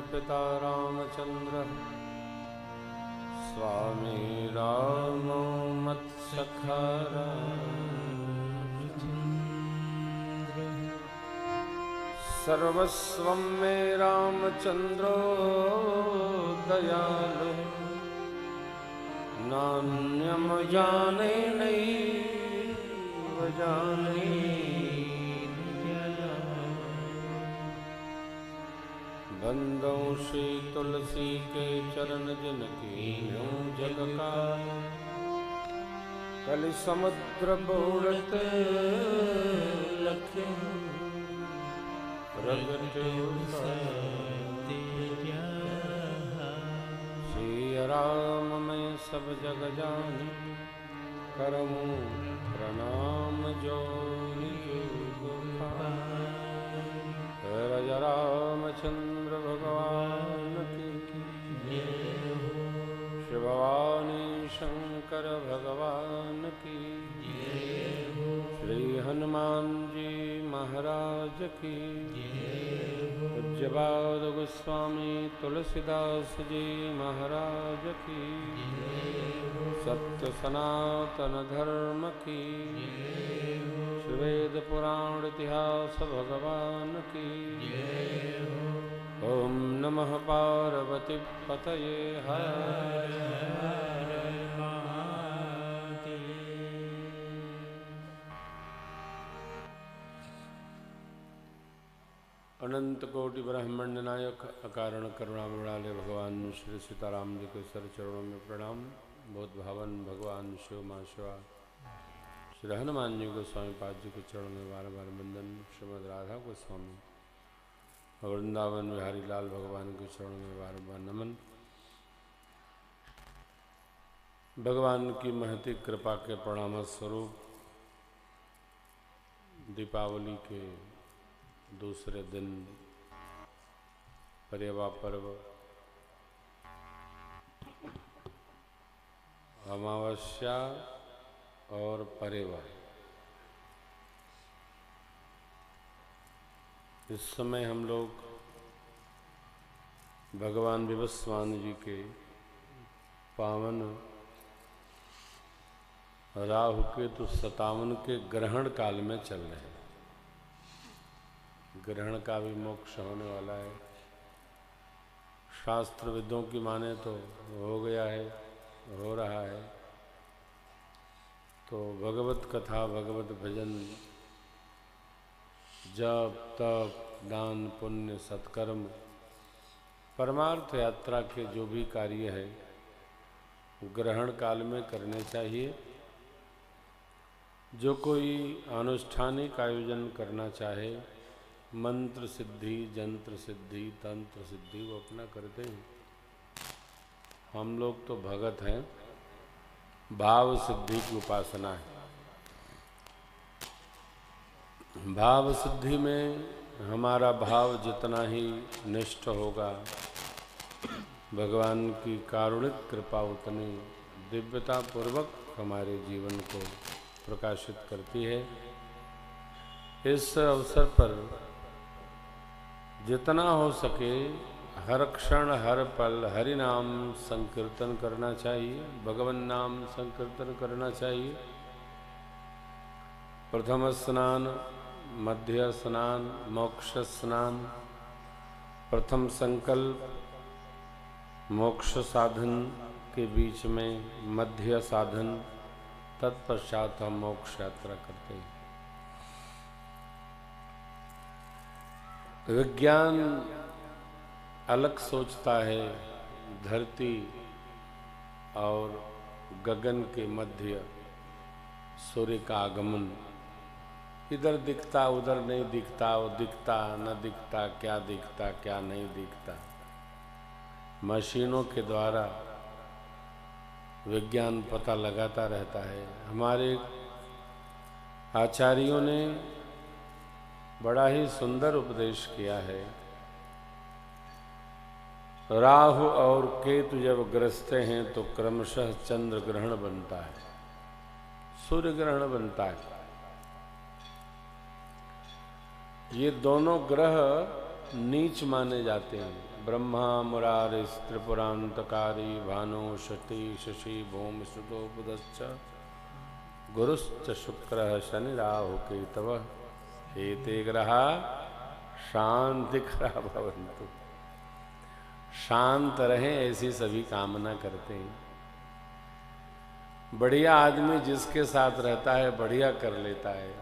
पिता रामचंद्र स्वामी रामो मत्सखा रामचंद्र सर्वस्वं मे रामचंद्रो दयालु नान्यम जाने नैव जाने बंदो श्री तुलसी के चरण जिनकी जग का कलि समुद्र बोलत लखे प्रगट श्री राम में सब जग जानी करमु प्रणाम जो राजा रामचंद्र भगवान की श्री भवानी शंकर भगवान की श्री हनुमान जी महाराज की पूज्यपाद गोस्वामी तुलसीदास जी महाराज की सत्य सनातन धर्म की वेद पुराण इतिहास भगवान की ओम नमः पार्वती पतये हर हर महादेव। अनंत कोटि ब्रह्मांड नायक अकारण करुणा मृणालय भगवान श्री सीताराम जी के सर चरणों में प्रणाम। बहुत भावन भगवान शिव माँ शिवा श्री हनुमान जी गोस्वामी पाद जी के चरणों में बार बार वंदन। श्रीमद राधा गोस्वामी वृंदावन बिहारी लाल भगवान के चरणों में बार बार नमन। भगवान की महती कृपा के प्रणाम स्वरूप दीपावली के दूसरे दिन परेवा पर्व अमावस्या और परेवा, इस समय हम लोग भगवान विवस्वान जी के पावन राहु केतु 57 के ग्रहण काल में चल रहे हैं। ग्रहण का भी मोक्ष होने वाला है। शास्त्र विदों की माने तो हो गया है, हो रहा है। तो भगवत कथा, भगवत भजन, जप तप दान पुण्य सत्कर्म परमार्थ यात्रा के जो भी कार्य है ग्रहण काल में करने चाहिए। जो कोई अनुष्ठानिक आयोजन करना चाहे, मंत्र सिद्धि, जंत्र सिद्धि, तंत्र सिद्धि, वो अपना करते हैं। हम लोग तो भगत हैं, भाव सिद्धि की उपासना है। भाव सिद्धि में हमारा भाव जितना ही निष्ठ होगा, भगवान की कारुणिक कृपा उतनी दिव्यता पूर्वक हमारे जीवन को प्रकाशित करती है। इस अवसर पर जितना हो सके हर क्षण हर पल हरि नाम संकीर्तन करना चाहिए, भगवान नाम संकीर्तन करना चाहिए। प्रथम स्नान, मध्य स्नान, मोक्ष स्नान, प्रथम संकल्प मोक्ष साधन के बीच में मध्य साधन, तत्पश्चात हम मोक्ष यात्रा करते हैं। विज्ञान अलग सोचता है। धरती और गगन के मध्य सूर्य का आगमन, इधर दिखता उधर नहीं दिखता, वो दिखता न दिखता, क्या दिखता क्या नहीं दिखता। मशीनों के द्वारा विज्ञान पता लगाता रहता है। हमारे आचार्यों ने बड़ा ही सुंदर उपदेश किया है। राहु और केतु जब ग्रसते हैं तो क्रमशः चंद्र ग्रहण बनता है, सूर्य ग्रहण बनता है। ये दोनों ग्रह नीच माने जाते हैं। ब्रह्मा मुरारि त्रिपुरांतकारी भानु षष्ठी शशि भूम सुतो बुधश्च गुरुश्च शुक्रः शनि राहु केतवः एते ग्रहा शांतिकरा भवन्तु। शांत रहें ऐसी सभी कामना करते हैं। बढ़िया आदमी जिसके साथ रहता है बढ़िया कर लेता है,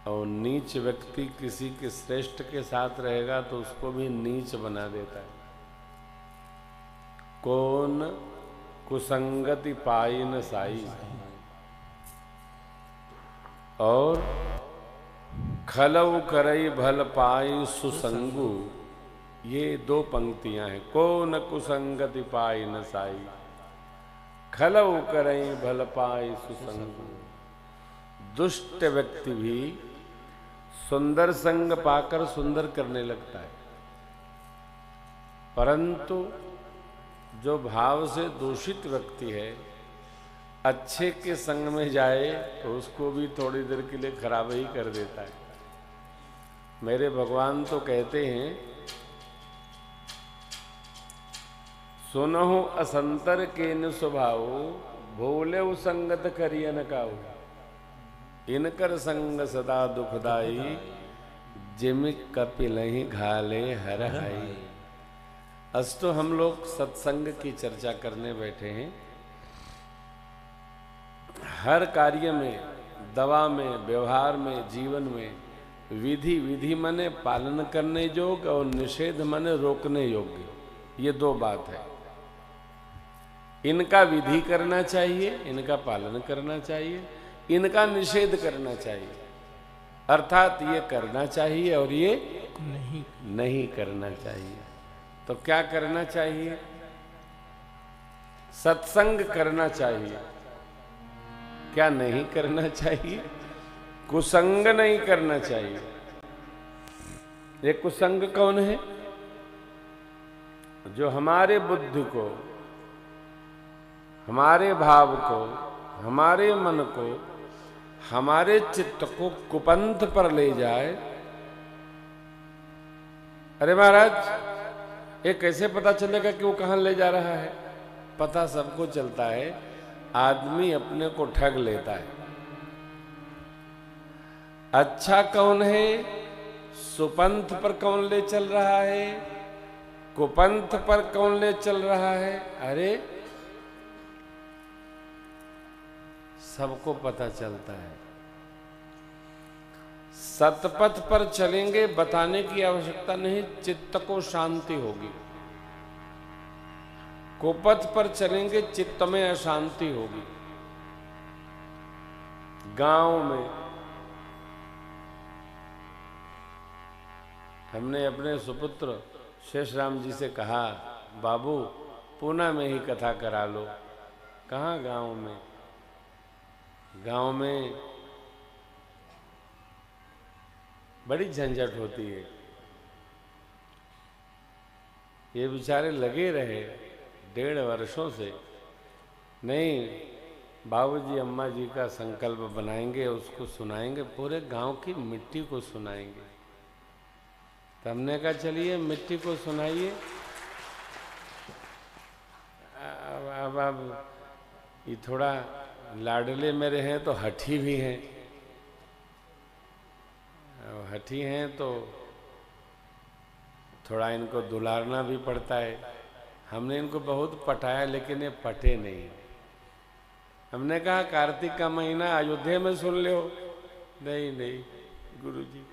और नीच व्यक्ति किसी के श्रेष्ठ के साथ रहेगा तो उसको भी नीच बना देता है। कौन कुसंगति पाई न साई, और खलऊ करई भल पाई सुसंगु, ये दो पंक्तियां हैं। कौन कुसंगति पाई न साई, खलऊ करई भल पाई सुसंगु। दुष्ट व्यक्ति भी सुंदर संग पाकर सुंदर करने लगता है, परंतु जो भाव से दूषित व्यक्ति है अच्छे के संग में जाए तो उसको भी थोड़ी देर के लिए खराब ही कर देता है। मेरे भगवान तो कहते हैं, सुनहु असंतर के न स्वभाव, भोले संगत करिय न काऊ। इनकर संग सदा दुखदाई, जिम कपिलहि घाले हर आई। आज तो हम लोग सत्संग की चर्चा करने बैठे हैं। हर कार्य में, दवा में, व्यवहार में, जीवन में विधि, विधि माने पालन करने योग्य और निषेध माने रोकने योग्य, ये दो बात है। इनका विधि करना चाहिए, इनका पालन करना चाहिए, इनका निषेध करना चाहिए। अर्थात ये करना चाहिए और ये नहीं करना चाहिए। तो क्या करना चाहिए? सत्संग करना चाहिए। क्या नहीं करना चाहिए? कुसंग नहीं करना चाहिए। ये कुसंग कौन है? जो हमारे बुद्धि को, हमारे भाव को, हमारे मन को, हमारे चित्त को कुपंथ पर ले जाए। अरे महाराज, ये कैसे पता चलेगा कि वो कहां ले जा रहा है? पता सबको चलता है, आदमी अपने को ठग लेता है। अच्छा कौन है? सुपंथ पर कौन ले चल रहा है? कुपंथ पर कौन ले चल रहा है? अरे सबको पता चलता है। सतपथ पर चलेंगे, बताने की आवश्यकता नहीं, चित्त को शांति होगी। कुपथ पर चलेंगे, चित्त में अशांति होगी। गांव में हमने अपने सुपुत्र शेषराम जी से कहा, बाबू पूना में ही कथा करा लो। कहाँ गांव में? गांव में बड़ी झंझट होती है। ये बेचारे लगे रहे 1.5 वर्षों से, नहीं बाबूजी अम्मा जी का संकल्प बनाएंगे, उसको सुनाएंगे, पूरे गांव की मिट्टी को सुनाएंगे। तो हमने कहा चलिए मिट्टी को सुनाइए। अब ये थोड़ा लाडले मेरे हैं तो हठी भी हैं, हठी हैं तो थोड़ा इनको दुलारना भी पड़ता है। हमने इनको बहुत पटाया लेकिन ये पटे नहीं। हमने कहा कार्तिक का महीना अयोध्या में सुन लो। नहीं नहीं गुरुजी,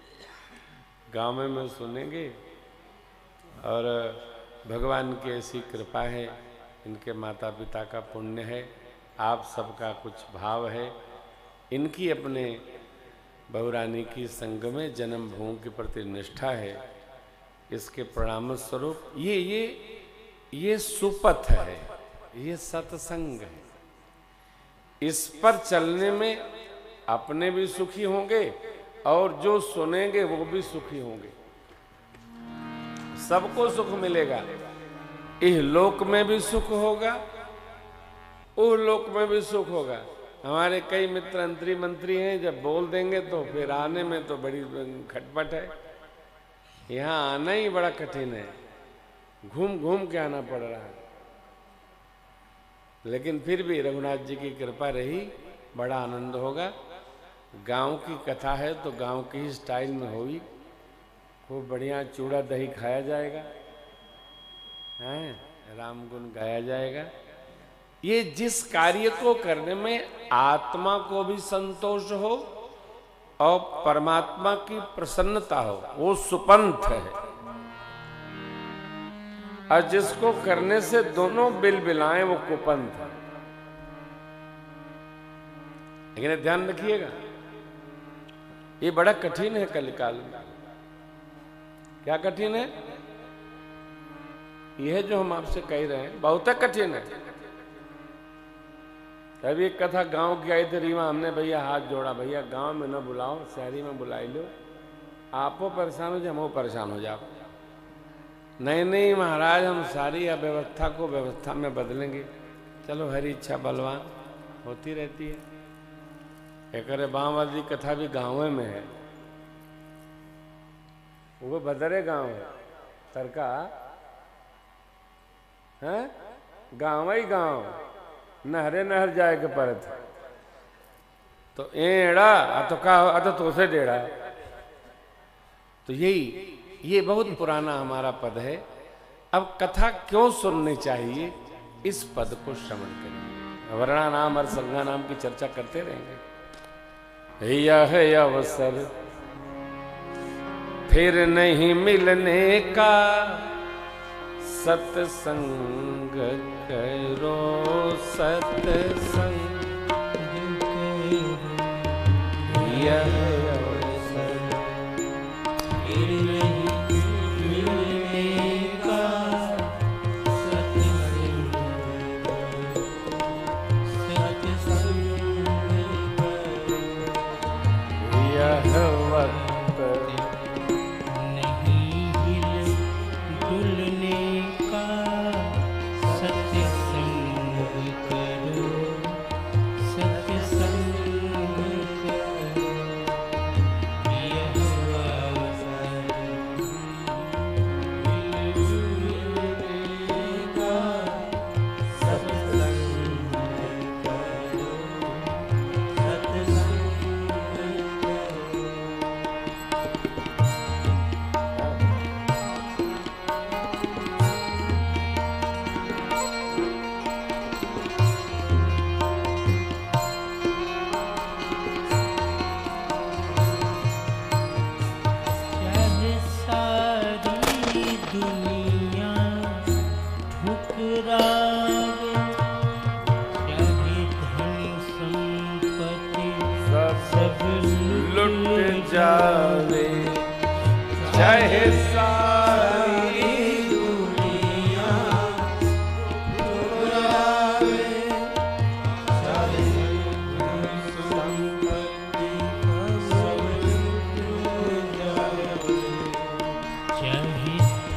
गांव में सुनेंगे। और भगवान की ऐसी कृपा है, इनके माता पिता का पुण्य है, आप सबका कुछ भाव है, इनकी अपने बहुरानी की संग में जन्मभूमि के प्रति निष्ठा है। इसके परिणाम स्वरूप ये सुपथ है, ये सत्संग है। इस पर चलने में अपने भी सुखी होंगे और जो सुनेंगे वो भी सुखी होंगे, सबको सुख मिलेगा। इस लोक में भी सुख होगा, उस लोक में भी सुख होगा। हमारे कई मित्र अंतरी मंत्री हैं, जब बोल देंगे तो फिर आने में तो बड़ी खटपट है। यहाँ आना ही बड़ा कठिन है, घूम घूम के आना पड़ रहा है। लेकिन फिर भी रघुनाथ जी की कृपा रही, बड़ा आनंद होगा। गांव की कथा है तो गांव की ही स्टाइल में होगी, खूब बढ़िया चूड़ा दही खाया जाएगा, हैं, राम गुण गाया जाएगा। ये जिस कार्य को करने में आत्मा को भी संतोष हो और परमात्मा की प्रसन्नता हो, वो सुपंथ है। और जिसको करने से दोनों बिलबिलाएं, वो कुपंथ है। लेकिन ध्यान रखिएगा, ये बड़ा कठिन है कलिकाल में। क्या कठिन है? यह जो हम आपसे कह रहे हैं बहुत कठिन है। तभी एक कथा गांव की आई थी रीवा, हमने भैया हाथ जोड़ा, भैया गांव में न बुलाओ, शहरी में बुलाई लो, आपो परेशान हो जाए, हम परेशान हो जाओ। नहीं नहीं महाराज, हम सारी अव्यवस्था को व्यवस्था में बदलेंगे। चलो, हरी इच्छा बलवान, होती रहती है। एक बाँव वाली कथा भी गाँव में है, वो बदरे गांव है, तरका है, गाँव ही गाँव, नहरे नहर जाए के परत। तो एड़ा तो का तो से डेढ़ा। तो यही, ये बहुत पुराना हमारा पद है। अब कथा क्यों सुननी चाहिए, इस पद को श्रवण करेंगे। वर्णा नाम और संज्ञा नाम की चर्चा करते रहेंगे। यह अवसर फिर नहीं मिलने का, सत्संग करो सत्संग। यह अवसर फिर नहीं मिलने का, सत्संग करो। यह वक्त जावे, चाहे सारी दुनिया ठुकरावे, चाहे संपत्ति सब लुट जावे, चाहे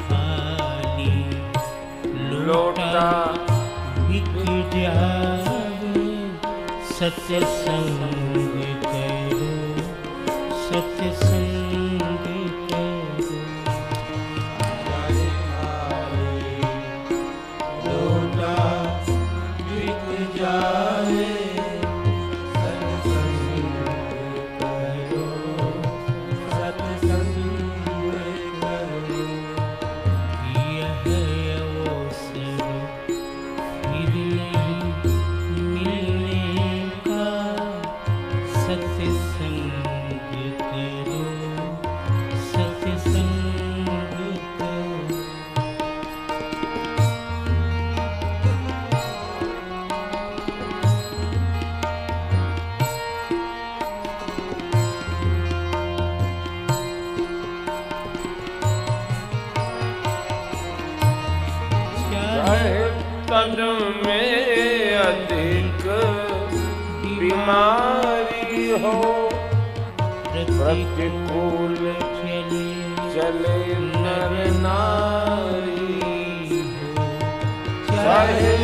थाली लोटा बिक जावे, सत्य संग सत्संग करो। लोटा बिक जाए, सत्संग करो, सत्संग करो। यह अवसर फिर नहीं मिलने का, सत्संग तन में में अधिक बीमारी हो, प्रतिकूल चले नर नारी हो, चाहे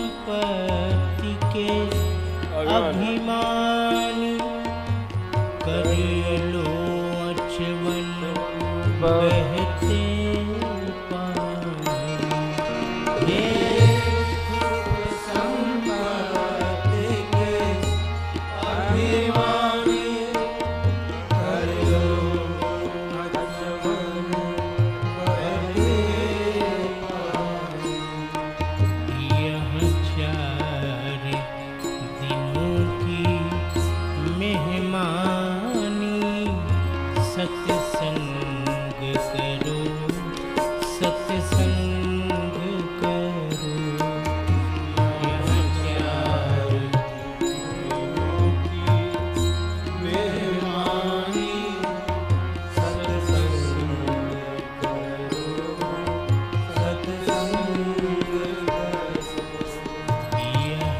संपत्ति के अभिमानी कर लो अचवन बहते पानी। संपत्ति के अभिमानी कर लो अचवन बहते पानी। यह 4 दिनों की मेहमानी सत्संग करो, सत्संग करो। यह 4 दिनों की मेहमानी सत्संग करो, सत्संग करो। यह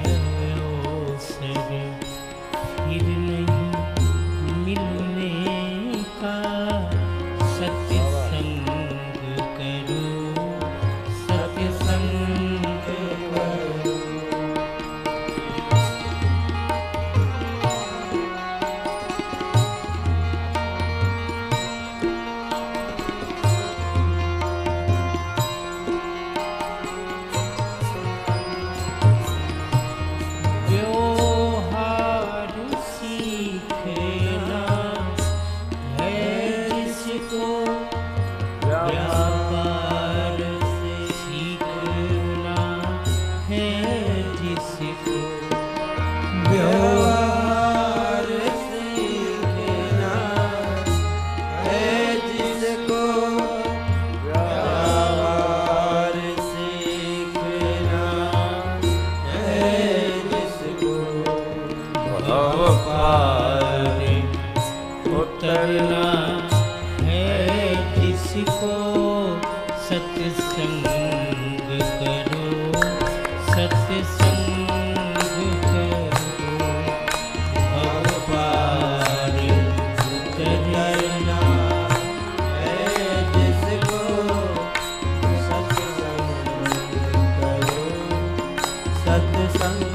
अवसर फिर नहीं मिलने का, सत्संग करो, सत्संग करो। व्यवहार सीखना है जिसको, व्यापार सीखना है जिसको। व्यवहार सीखना डरना है जिसको सत्संग करो, सत्संग करो, भव पार उतरना है जिसको सत्संग करो, सत्संग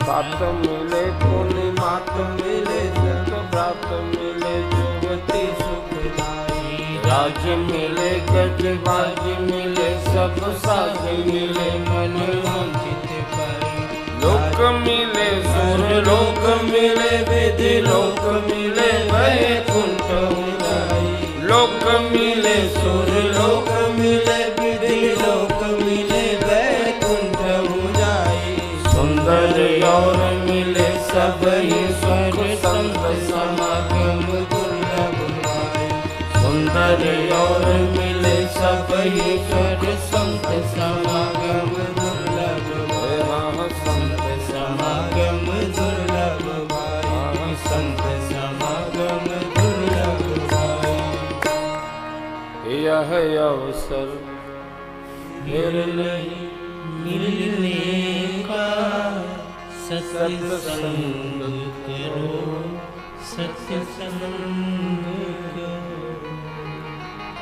सात मिले पुण्य मात मिले सत प्राप्त मिले जुगति सुखदाई, राज्य मिले गज बाज मिले सब साथ मिले मन वांछित पाई, लोक मिले सुर लोक मिले विधि लोक मिले वैकुंठ उदाई, लोक मिले सुर लोक मिले विधि लोक मिले वैकुंठ उदाई, सुंदर और मिले सब ईश्वर संत समागम दुर्लभ भाई, सुंदर और मिले सब ईश्वर संत समागम दुर्लभ भाई, संत समागम दुर्लभ भाई, संत समागम दुर्लभ भाई। यह अवसर फिर नहीं मिलने का, सत्संग करो, सत्संग करो।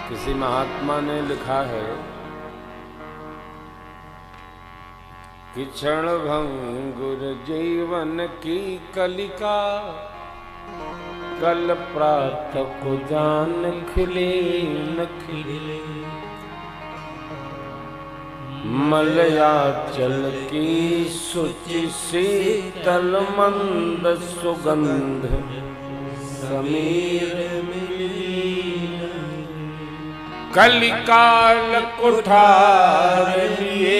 किसी महात्मा ने लिखा है कि क्षण भंगुर जीवन की कलिका, कल प्रातः को जान खिले न खिले, मलयाचल की शुचि शीतल मंद सुगंध समीर मिली, कलिकाल कुठार लिए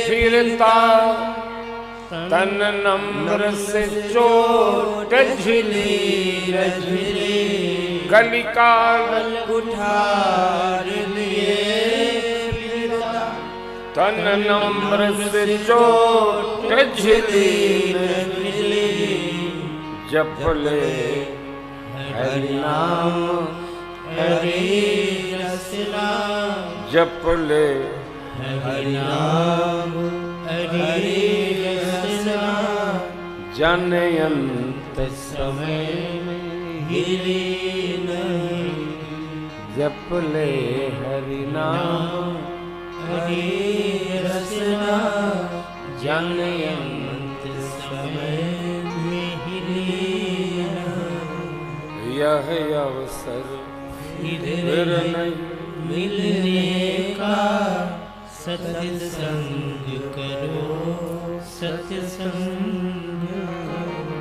फिरता, तन नम्र से चोट झिली झिली, कलिकाल कुठार लिए तन नम्र से चोट झिली झिली, जप ले हरि नाम हरि रसना, जप ले हरि नाम हरि रसना, जनयंत समय में हिली नहीं, जप ले हरि नाम हरि रसना, जनयंत समय में हिली नहीं। यह अवसर फिर नहीं मिलने का, सत्संग करो, सत्संग करो।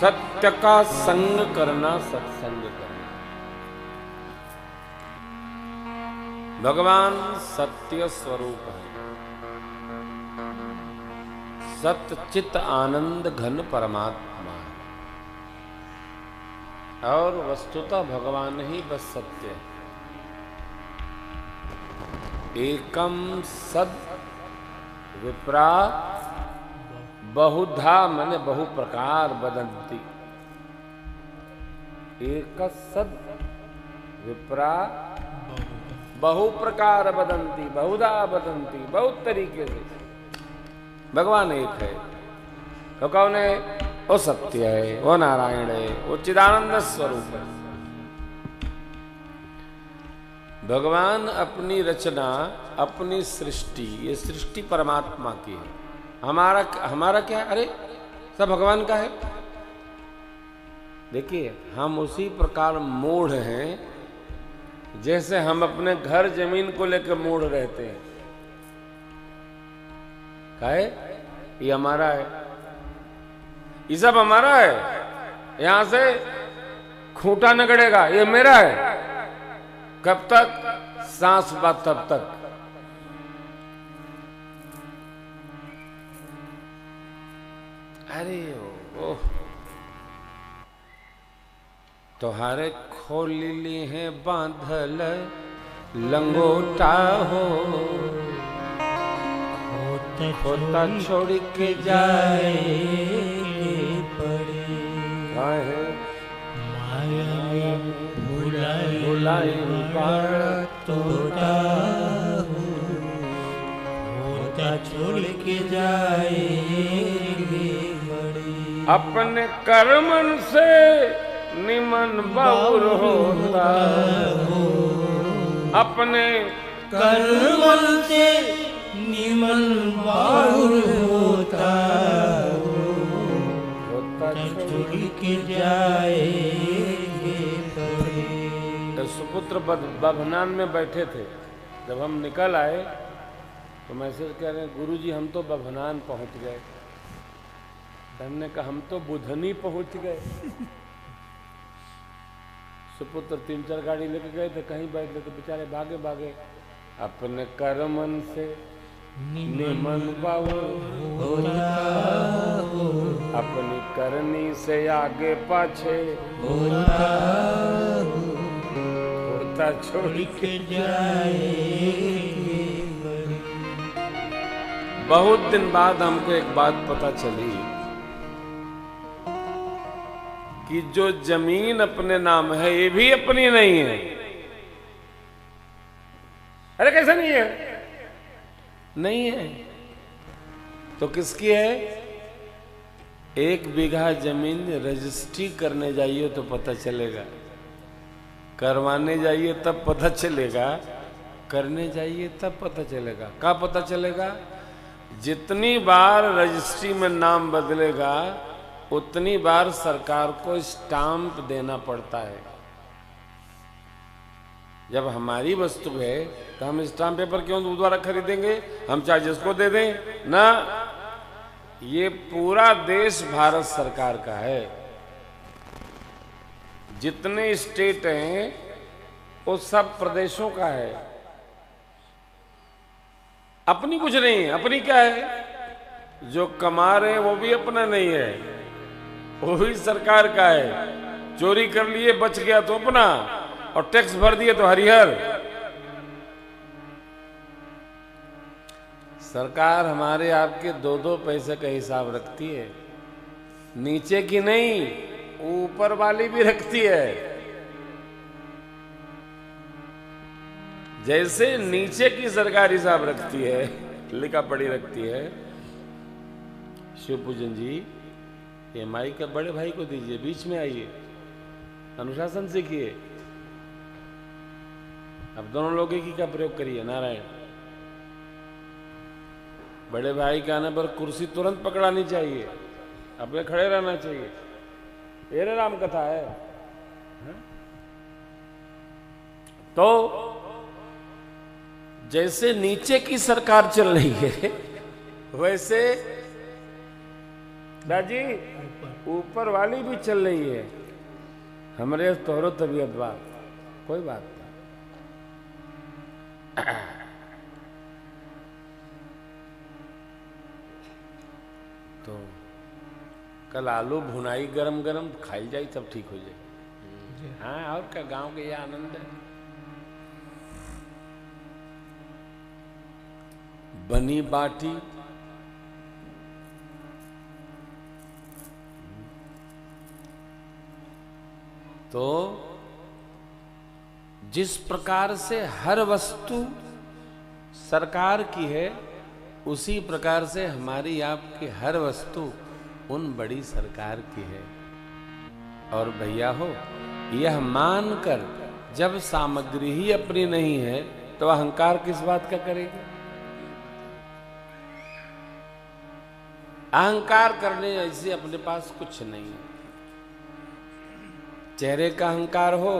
सत्य का संग करना, सत्संग करना। भगवान सत्य स्वरूप है, सत्य चित आनंद घन परमात्मा है, और वस्तुतः भगवान ही बस सत्य है। एकम सद विप्रा बहुधा माने बहु प्रकार बदंती, एक सद विप्रा बहु प्रकार बदंती, बहुधा बदंती, बहुत तरीके से। भगवान एक है, तो कौन है? वो सत्य है, वो नारायण है, वो चिदानंद स्वरूप है। भगवान अपनी रचना, अपनी सृष्टि, ये सृष्टि परमात्मा की है। हमारा क्या है? अरे सब भगवान का है। देखिए, हम उसी प्रकार मूढ़ हैं जैसे हम अपने घर जमीन को लेकर मूढ़ रहते हैं। क्या है? ये हमारा है, ये सब हमारा है, यहां से खूंटा न गड़ेगा, ये मेरा है। कब तक? सांस बाद तब तक। अरे ओ तोहारे खोली है बांधल लंगोटा हो, खोता छोड़ के जाए पड़े काहे माया भुलाई तोता होता छोड़ के जाए बड़े। अपने कर्मन से निमन बाउर होता, अपने कर्मन से निमन बाउर होता, होता छोड़ के जाएंगे बड़े। सुपुत्र बभनान में बैठे थे। जब हम निकल आए तो मैसेज कह रहे हैं, गुरुजी हम तो बभनान पहुंच गए। हमने कहा हम तो बुधनी पहुंच गए। सुपुत्र 3-4 गाड़ी लेके गए थे, कहीं बैठ गए तो बेचारे भागे भागे। अपने कर्मन से निमन बाउर होता, अपनी करनी से आगे पाछे होता छोड़ के जाएंगे बड़े। बहुत दिन बाद हमको एक बात पता चली कि जो जमीन अपने नाम है ये भी अपनी नहीं है। अरे कैसा नहीं है? नहीं है तो किसकी है? 1 बीघा जमीन रजिस्ट्री करने जाइए तो पता चलेगा, करवाने जाइए तब पता चलेगा, करने जाइए तब पता चलेगा। क्या पता चलेगा? जितनी बार रजिस्ट्री में नाम बदलेगा उतनी बार सरकार को स्टाम्प देना पड़ता है। जब हमारी वस्तु है तो हम स्टाम्प पेपर क्यों दोबारा खरीदेंगे? हम चाहे जिसको दे दें ना। ये पूरा देश भारत सरकार का है। जितने स्टेट हैं वो सब प्रदेशों का है। अपनी कुछ नहीं है। अपनी क्या है? जो कमा रहे हैं वो भी अपना नहीं है, वो भी सरकार का है। चोरी कर लिए बच गया तो अपना, और टैक्स भर दिए तो हरिहर। सरकार हमारे आपके 2-2 पैसे का हिसाब रखती है, नीचे की नहीं, ऊपर वाली भी रखती है। जैसे नीचे की सरकार हिसाब रखती है, लिखा पढ़ी रखती है। शिव पूजन जी, ये माइक का बड़े भाई को दीजिए, बीच में आइए, अनुशासन सीखिए। अब दोनों लोग एक ही का प्रयोग करिए। नारायण। बड़े भाई के आने पर कुर्सी तुरंत पकड़ानी चाहिए, अपने खड़े रहना चाहिए। ये राम कथा है। तो जैसे नीचे की सरकार चल रही है वैसे दादी ऊपर वाली भी चल रही है। हमारे तोहरो तबीयत बात कोई बात नहीं। तो कल आलू भुनाई गरम गरम खाई जाए तब ठीक हो जाए। हाँ, और क्या, गांव के ये आनंद है। बनी बाटी तो जिस प्रकार से हर वस्तु सरकार की है, उसी प्रकार से हमारी आपकी हर वस्तु उन बड़ी सरकार की है। और भैया हो, यह मानकर जब सामग्री ही अपनी नहीं है तो अहंकार किस बात का करेगा? अहंकार करने ऐसे अपने पास कुछ नहीं है। चेहरे का अहंकार हो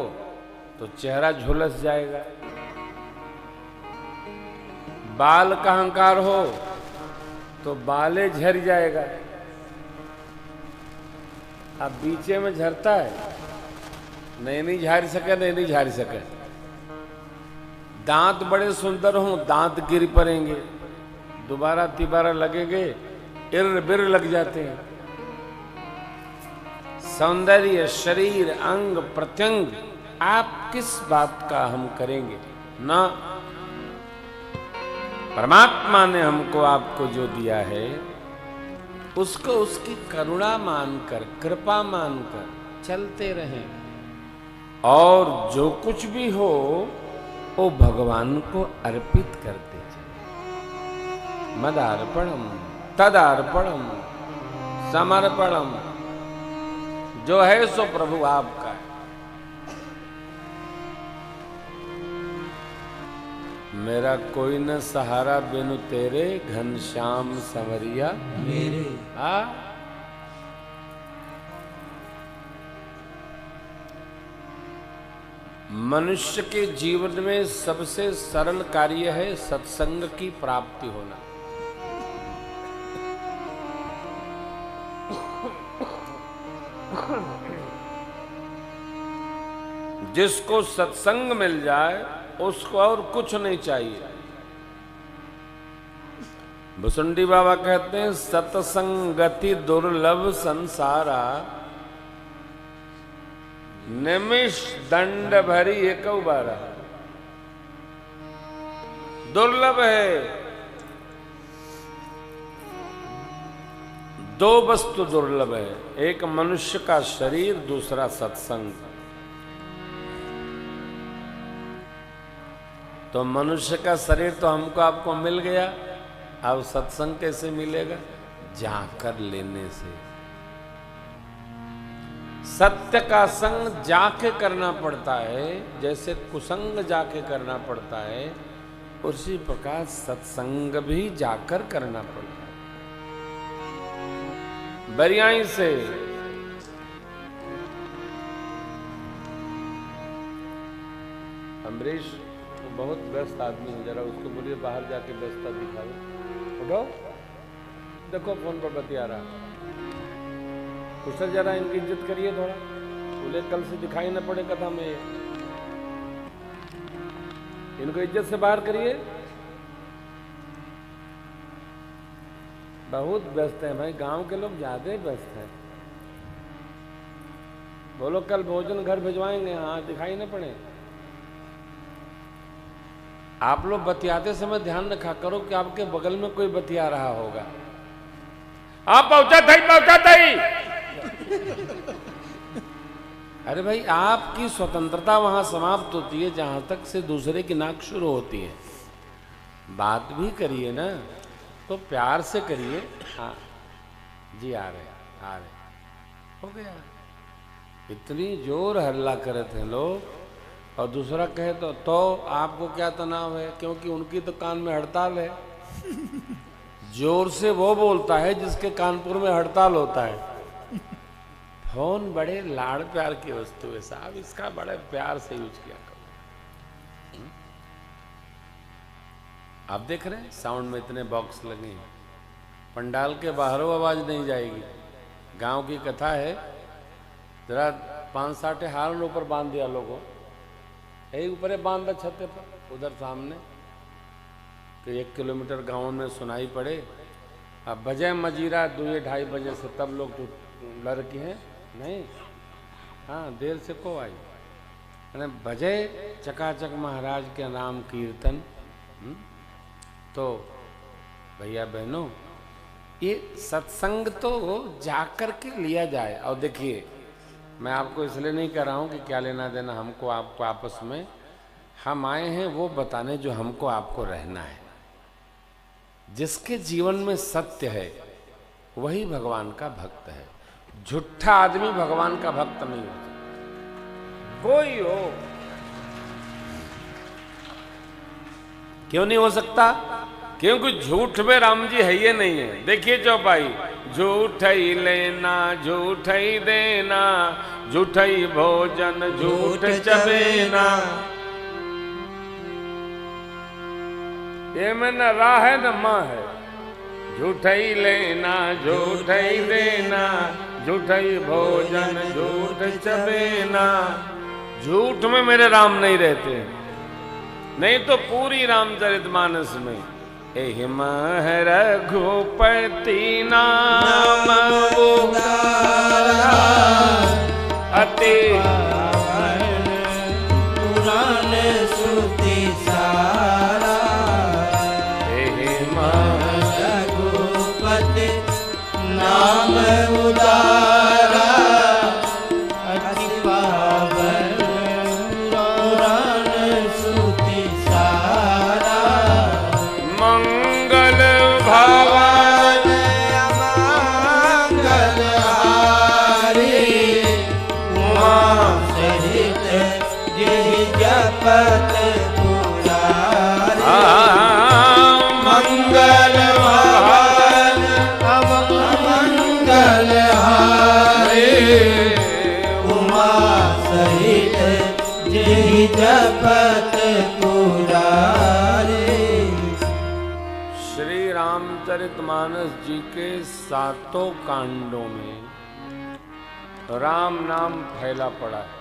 तो चेहरा झुलस जाएगा, बाल का अहंकार हो तो बाले झड़ जाएगा। अब बीचे में झरता है, नहीं झाड़ सके, नहीं झाड़ सके। दांत बड़े सुंदर हों, दांत गिर पड़ेंगे, दोबारा तिबारा लगेंगे, इर्र बिर लग जाते हैं। सौंदर्य, शरीर, अंग प्रत्यंग, आप किस बात का हम करेंगे ना? परमात्मा ने हमको आपको जो दिया है उसको उसकी करुणा मानकर, कृपा मानकर चलते रहें, और जो कुछ भी हो वो भगवान को अर्पित करते चले। मदार्पणम तदार्पणम समर्पणम, जो है सो प्रभु आपका है। मेरा कोई न सहारा बिनु तेरे, घनश्याम संवरिया मेरे। मनुष्य के जीवन में सबसे सरल कार्य है सत्संग की प्राप्ति होना। जिसको सत्संग मिल जाए उसको और कुछ नहीं चाहिए। भुसुंडी बाबा कहते हैं सत्संगति दुर्लभ संसारा, निमिष दंड भरी एक बारा। दुर्लभ है, दो वस्तु दुर्लभ है, एक मनुष्य का शरीर, दूसरा सत्संग। तो मनुष्य का शरीर तो हमको आपको मिल गया, अब सत्संग कैसे मिलेगा? जाकर लेने से। सत्य का संग जाके करना पड़ता है, जैसे कुसंग जाके करना पड़ता है, उसी प्रकार सत्संग भी जाकर करना पड़ता है। बरियाई से अमरीश बहुत व्यस्त आदमी है, जरा उसको बोलिए बाहर जाके व्यस्तता दिखाओ। उठो, देखो फोन पर बतिया रहा। कुशल जरा इनकी इज्जत करिए थोड़ा, बोले कल से दिखाई न पड़े कथा में। इनको इज्जत से बाहर करिए। बहुत व्यस्त है भाई, गांव के लोग ज्यादा व्यस्त हैं। बोलो कल भोजन घर भिजवाएंगे, हाँ दिखाई न पड़े। आप लोग बतियाते समय ध्यान रखा करो कि आपके बगल में कोई बतिया रहा होगा। आप पहुंचा थी। अरे भाई, आपकी स्वतंत्रता वहां समाप्त होती है जहां तक से दूसरे की नाक शुरू होती है। बात भी करिए ना, तो प्यार से करिए। हाँ जी, आ रहे हो गया। इतनी जोर हल्ला करे थे लोग, और दूसरा कहे तो आपको क्या तनाव है, क्योंकि उनकी तो कान में हड़ताल है। जोर से वो बोलता है जिसके कानपुर में हड़ताल होता है। फोन बड़े लाड़ प्यार की वस्तु है साहब, इसका बड़े प्यार से यूज किया करो। आप देख रहे हैं साउंड में इतने बॉक्स लगे हैं, पंडाल के बाहरों आवाज नहीं जाएगी। गांव की कथा है, जरा 5-6 हारन ऊपर बांध दिया लोगों, यही ऊपर बांधा छत पर उधर सामने, तो 1 किलोमीटर गांव में सुनाई पड़े। अब बजे मजीरा 2-2:30 बजे से, तब लोग तो लड़की हैं नहीं, हाँ देर से को आई, अरे बजे चकाचक महाराज के नाम कीर्तन। तो भैया बहनों, ये सत्संग तो जाकर के लिया जाए। और देखिए, मैं आपको इसलिए नहीं कह रहा हूँ कि क्या लेना देना हमको आपको आपस में। हम आए हैं वो बताने जो हमको आपको रहना है। जिसके जीवन में सत्य है वही भगवान का भक्त है। झूठा आदमी भगवान का भक्त नहीं हो सकता। कोई हो, क्यों नहीं हो सकता? क्योंकि झूठ में राम जी है ये नहीं है। देखिए चौपाई, झूठ ही लेना झूठ ही देना, झूठ ही भोजन झूठ चबेना। ये में न रा है न माँ है। झूठ ही लेना झूठ ही देना, झूठ ही भोजन झूठ चबेना। झूठ में मेरे राम नहीं रहते, नहीं तो पूरी रामचरितमानस में एहिम है रघुपति नाम उदारा, अति पुराण श्रुति सारा। एहिम रघुपति नाम उदारा, अति पावन पुराण श्रुति सारा। मंगल भवन मंगल हारी, उमा सहित जेहि जपत पुरारी। मंगल भवन मंगल हारी, उमा सहित जेहि जपत पुरारी। श्री रामचरितमानस जी के 7 कांडों में राम नाम फैला पड़ा है।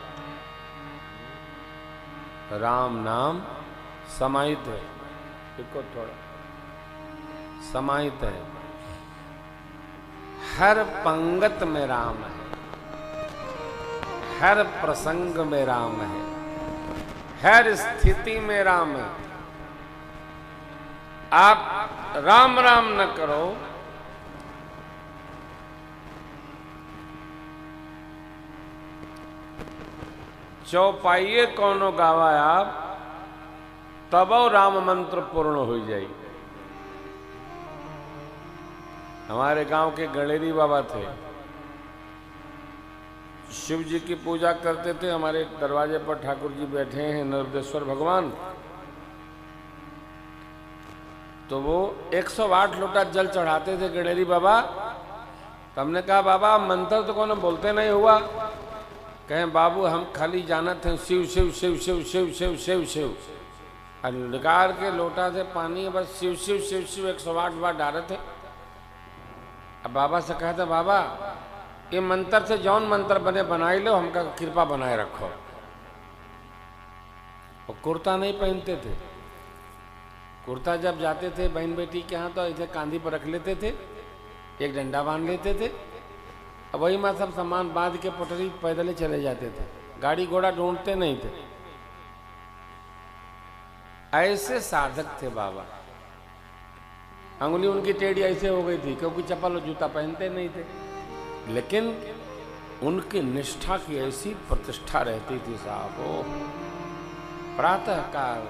राम नाम समाहित है, देखो थोड़ा समाहित है। हर पंगत में राम है, हर प्रसंग में राम है, हर स्थिति में राम है। आप राम राम न करो, चौपाइये कौनो गावा आप, तब राम मंत्र पूर्ण हो जाए। हमारे गांव के गणेरी बाबा थे, शिव जी की पूजा करते थे। हमारे दरवाजे पर ठाकुर जी बैठे हैं, नर्मदेश्वर भगवान। तो वो 108 लोटा जल चढ़ाते थे गणेरी बाबा। तो हमने कहा बाबा मंत्र तो कौन बोलते नहीं हुआ? कहें बाबू हम खाली जानत हैं शिव शिव शिव शिव शिव शिव शिव शिव। निकाल के लोटा से पानी बस शिव शिव शिव शिव 108 बार डाले थे। अब बाबा से कहते बाबा ये मंत्र से जौन मंत्र बने बनाई लो, हमका कृपा बनाए रखो। और कुर्ता नहीं पहनते थे। कुर्ता जब जाते थे बहन बेटी के यहाँ तो ऐसे कांधी पर रख लेते थे, एक डंडा बांध लेते थे। अब वही में सब सामान बांध के पटरी पैदल ही चले जाते थे, गाड़ी घोड़ा ढूंढते नहीं थे। ऐसे साधक थे बाबा। अंगुली उनकी टेढ़ी ऐसे हो गई थी क्योंकि चप्पल और जूता पहनते नहीं थे, लेकिन उनकी निष्ठा की ऐसी प्रतिष्ठा रहती थी साहब। वो प्रातः काल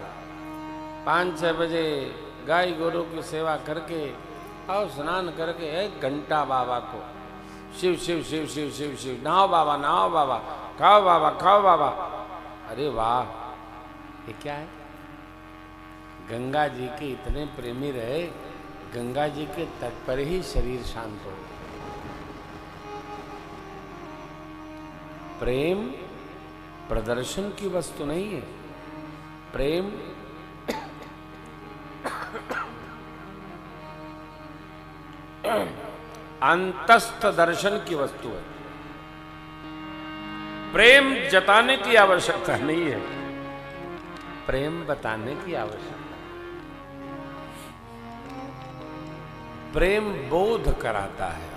5-6 बजे गाय गोरू की सेवा करके और स्नान करके 1 घंटा बाबा को शिव शिव शिव शिव शिव शिव, नहाओ बाबा नहाओ बाबा, खाओ बाबा खाओ बाबा। अरे वाह, ये क्या है? गंगा जी के इतने प्रेमी रहे, गंगा जी के तट पर ही शरीर शांत हो। प्रेम प्रदर्शन की वस्तु नहीं है, प्रेम अंतस्थ दर्शन की वस्तु है। प्रेम जताने की आवश्यकता नहीं है, प्रेम बताने की आवश्यकता। प्रेम बोध कराता है।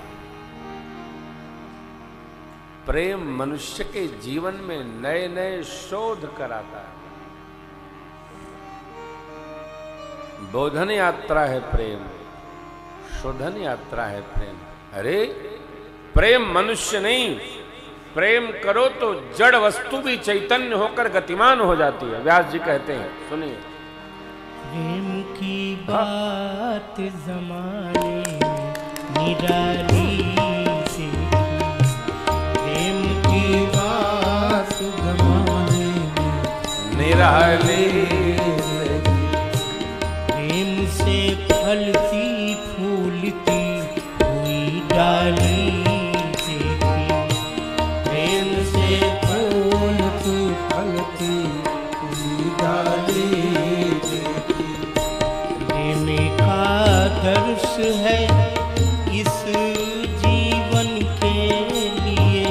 प्रेम मनुष्य के जीवन में नए नए शोध कराता है। बोधन यात्रा है प्रेम, शोधन यात्रा है प्रेम। अरे प्रेम मनुष्य नहीं, प्रेम करो तो जड़ वस्तु भी चैतन्य होकर गतिमान हो जाती है। व्यास जी कहते हैं, सुनिए। प्रेम की बात जमाने निराली सी, प्रेम की बात जमाने निराली है इस जीवन के लिए,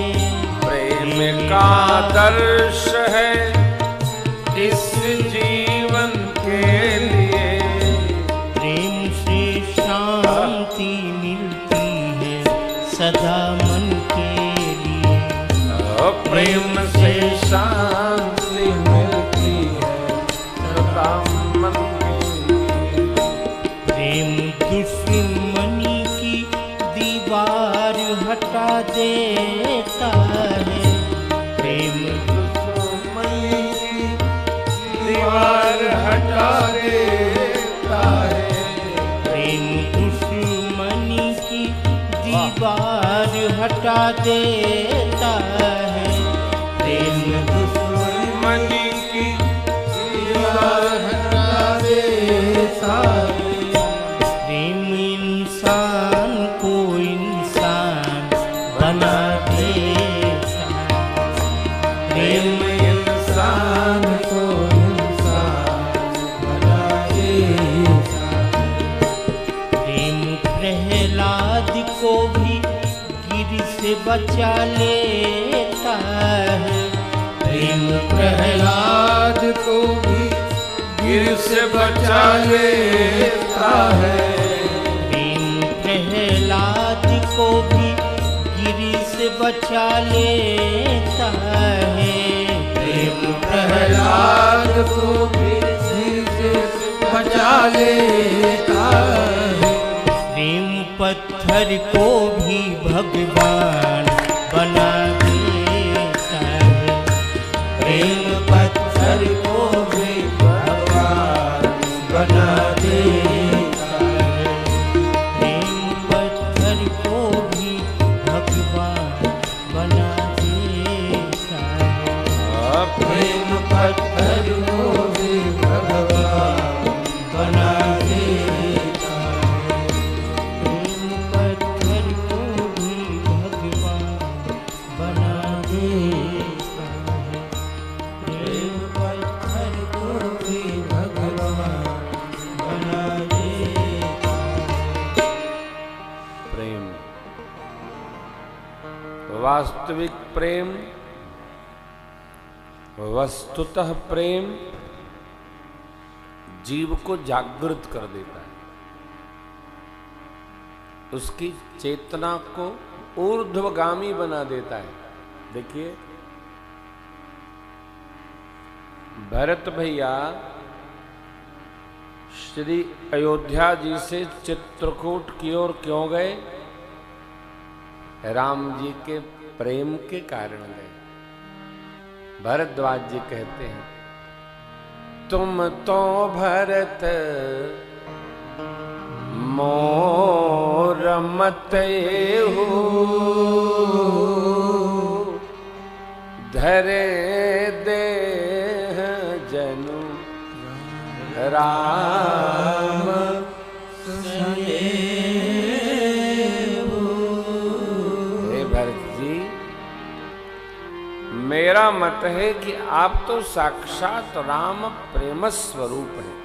प्रेम का आदर्श है इस जीवन के लिए, प्रेम से शांति मिलती है सदा मन के लिए, प्रेम से शांति मिलती है सदा मन के लिए। प्रेम दुश्मनी की दीवार हटा देता है, प्रेम दुश्मनी की दीवार हटा देता है, प्रेम दुश्मनी की दीवार हटा देता है, प्रेम दुश्मनी की दीवार हटा देता है। प्रेम इंसान को इंसान बना देता है, प्रेम इंसान को इंसान बना देता है। प्रेम प्रहलाद को भी गिर से बचा लेता है, प्रेम प्रहलाद को भी गिर से बचा लेता है, प्रेम प्रहलाद को भी गिर से बचा लेता है, प्रेम प्रहलाद को भी गिर से बचा लेता है। प्रेम पत्थर को भी भगवान बना देता है, प्रेम पत्थर को भी भगवान बना देता है, प्रेम पत्थर को भी भगवान बना देता है, प्रेम पत्थर को भी भगवान बना देता है, प्रेम पत्थर को भी भगवान बना देता है, प्रेम पत्थर को भी भगवान बना देता है। प्रेम वास्तविक प्रेम, वस्तुतः प्रेम जीव को जागृत कर देता है, उसकी चेतना को ऊर्ध्वगामी बना देता है। देखिए भरत भैया श्री अयोध्या जी से चित्रकूट की ओर क्यों गए? राम जी के प्रेम के कारण गए। भरद्वाज जी कहते हैं, तुम तो भरत मोर मत हो, धरे दे जनु राम हे भरत जी, मेरा मत है कि आप तो साक्षात राम प्रेम स्वरूप है,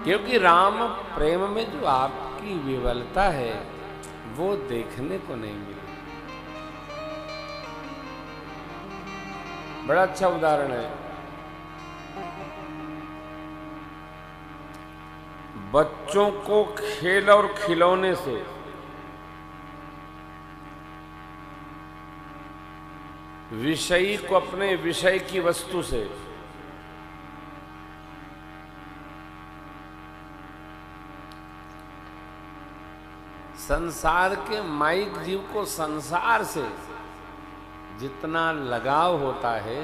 क्योंकि राम प्रेम में जो आपकी विवलता है वो देखने को नहीं मिली। बड़ा अच्छा उदाहरण है। बच्चों को खेल और खिलौने से विषयी को अपने विषय की वस्तु से संसार के माइक जीव को संसार से जितना लगाव होता है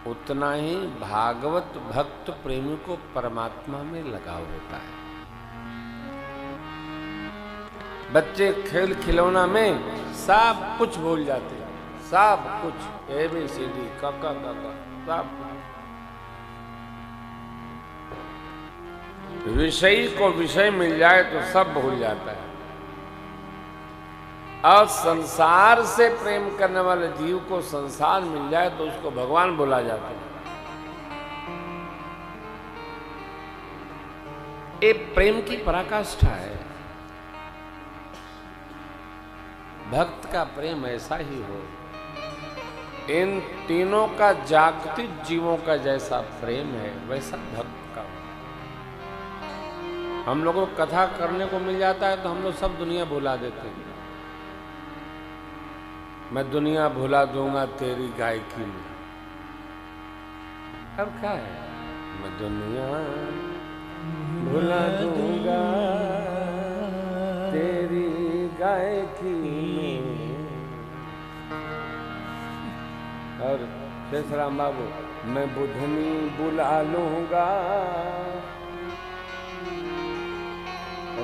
उतना ही भागवत भक्त प्रेमी को परमात्मा में लगाव होता है। बच्चे खेल खिलौना में सब कुछ भूल जाते हैं, सब कुछ ABCD काका सब। विषय को विषय मिल जाए तो सब भूल जाता है। और संसार से प्रेम करने वाले जीव को संसार मिल जाए तो उसको भगवान बोला जाता है। ये प्रेम की पराकाष्ठा है। भक्त का प्रेम ऐसा ही हो। इन तीनों का जागतिक जीवों का जैसा प्रेम है वैसा भक्त का हो। हम लोगों को कथा करने को मिल जाता है तो हम लोग सब दुनिया भुला देते हैं। मैं दुनिया भुला दूंगा तेरी गायकी में। अब क्या है? मैं दुनिया भुला दूंगा तेरी गायकी में। और शेषराम बाबू, मैं बुधनी बुला लूंगा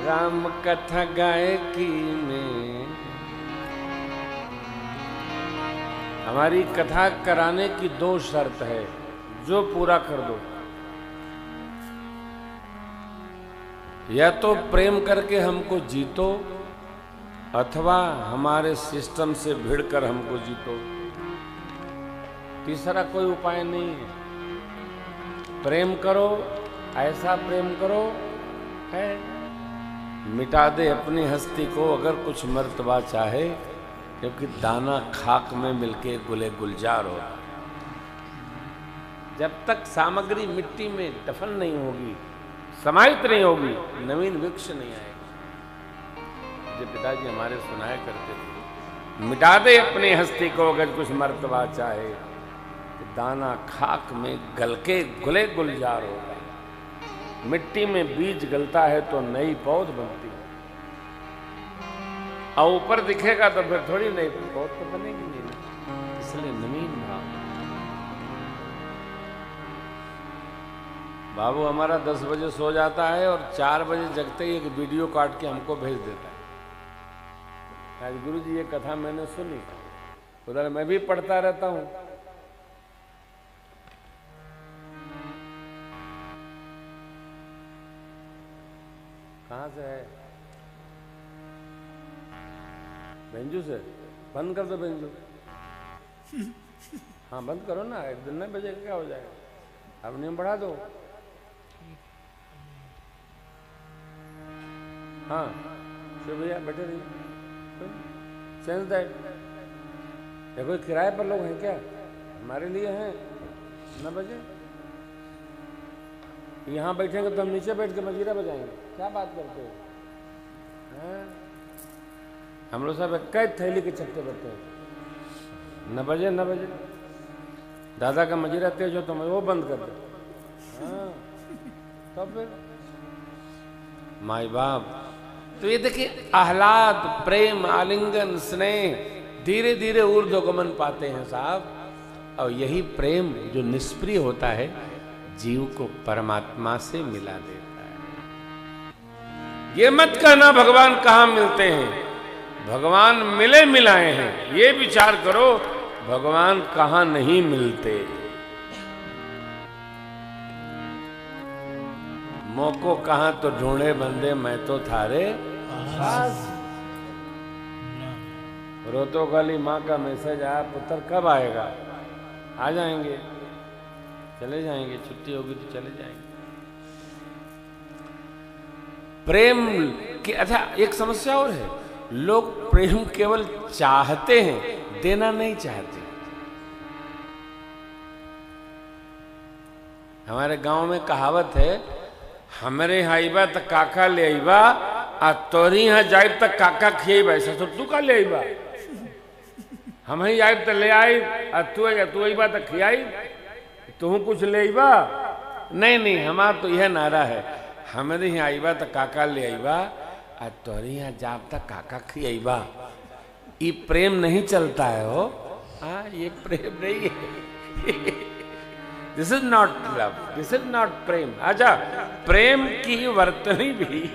राम कथा गायकी में। हमारी कथा कराने की 2 शर्त है, जो पूरा कर दो। या तो प्रेम करके हमको जीतो, अथवा हमारे सिस्टम से भिड़कर हमको जीतो। तीसरा कोई उपाय नहीं है। प्रेम करो, ऐसा प्रेम करो है मिटा दे अपनी हस्ती को अगर कुछ मर्तबा चाहे, क्योंकि दाना खाक में मिलके गुले गुलजार होगा। जब तक सामग्री मिट्टी में दफन नहीं होगी, समाहित नहीं होगी, नवीन वृक्ष नहीं आएगा। जो पिताजी हमारे सुनाया करते थे, मिटा दे अपनी हस्ती को अगर कुछ मर्तबा चाहे, तो दाना खाक में गल के गुले गुलजार होगा। मिट्टी में बीज गलता है तो नई पौध बनती है, और ऊपर दिखेगा तो फिर थोड़ी नई पौध तो बनेगी नहीं। इसलिए नवीन भाव। बाबू हमारा 10 बजे सो जाता है और 4 बजे जगते ही एक वीडियो काट के हमको भेज देता है। आज गुरु जी ये कथा मैंने सुनी, उधर मैं भी पढ़ता रहता हूं। कहां से है? बेंजू से। बंद कर दो बेंजू। हाँ बंद करो ना, एक दिन नहीं बजेगा क्या हो जाएगा। अब नियम बढ़ा दो। हाँ शिव भैया बैठे रहिए। Change that. या कोई किराए पर लोग हैं क्या? हमारे लिए हैं। 9 बजे यहाँ बैठेंगे तो हम नीचे बैठ के मजीरा बजाएंगे। क्या बात करते हो? हम लोग सब एक थैली के चक्के बैठते हैं। 9 बजे 9 बजे दादा का मजीरा तेज हो तो मैं वो बंद कर दे। हाँ तो फिर माई बाप। तो ये देखिए आह्लाद, प्रेम, आलिंगन, स्नेह धीरे धीरे ऊर्ध्वगमन पाते हैं साहब। और यही प्रेम जो निष्प्रिय होता है जीव को परमात्मा से मिला देता है। ये मत कहना भगवान कहाँ मिलते हैं। भगवान मिले मिलाए हैं। ये विचार करो भगवान कहाँ नहीं मिलते। मोको कहाँ तो ढूंढे बंदे मैं तो थारे पास। रोतो गाली माँ का मैसेज आया, पुत्र कब आएगा? आ जाएंगे, चले जाएंगे, छुट्टी होगी तो चले जाएंगे। प्रेम की अच्छा एक समस्या और है, लोग प्रेम केवल चाहते हैं, देना नहीं चाहते। हमारे गांव में कहावत है, हमारे यहाँ आईबा तो काका ले आईबा, आ तोरी यहाँ जाइब तक काका खिएबा। ऐसा तो तू का ले आईबा? हम ही आइब तो ले आई, आ तू आईबा तो खियाई, तू कुछ ले आईबा? नहीं नहीं, हमारा तो यह नारा है, हमारे यहाँ आईबा तो काका ले आईबा, आ तोरी यहाँ जाब तक काका खियाईबा। ये प्रेम नहीं चलता है हो। हाँ ये प्रेम नहीं है। This is not love, this is not prem. अच्छा प्रेम की वर्तनी भी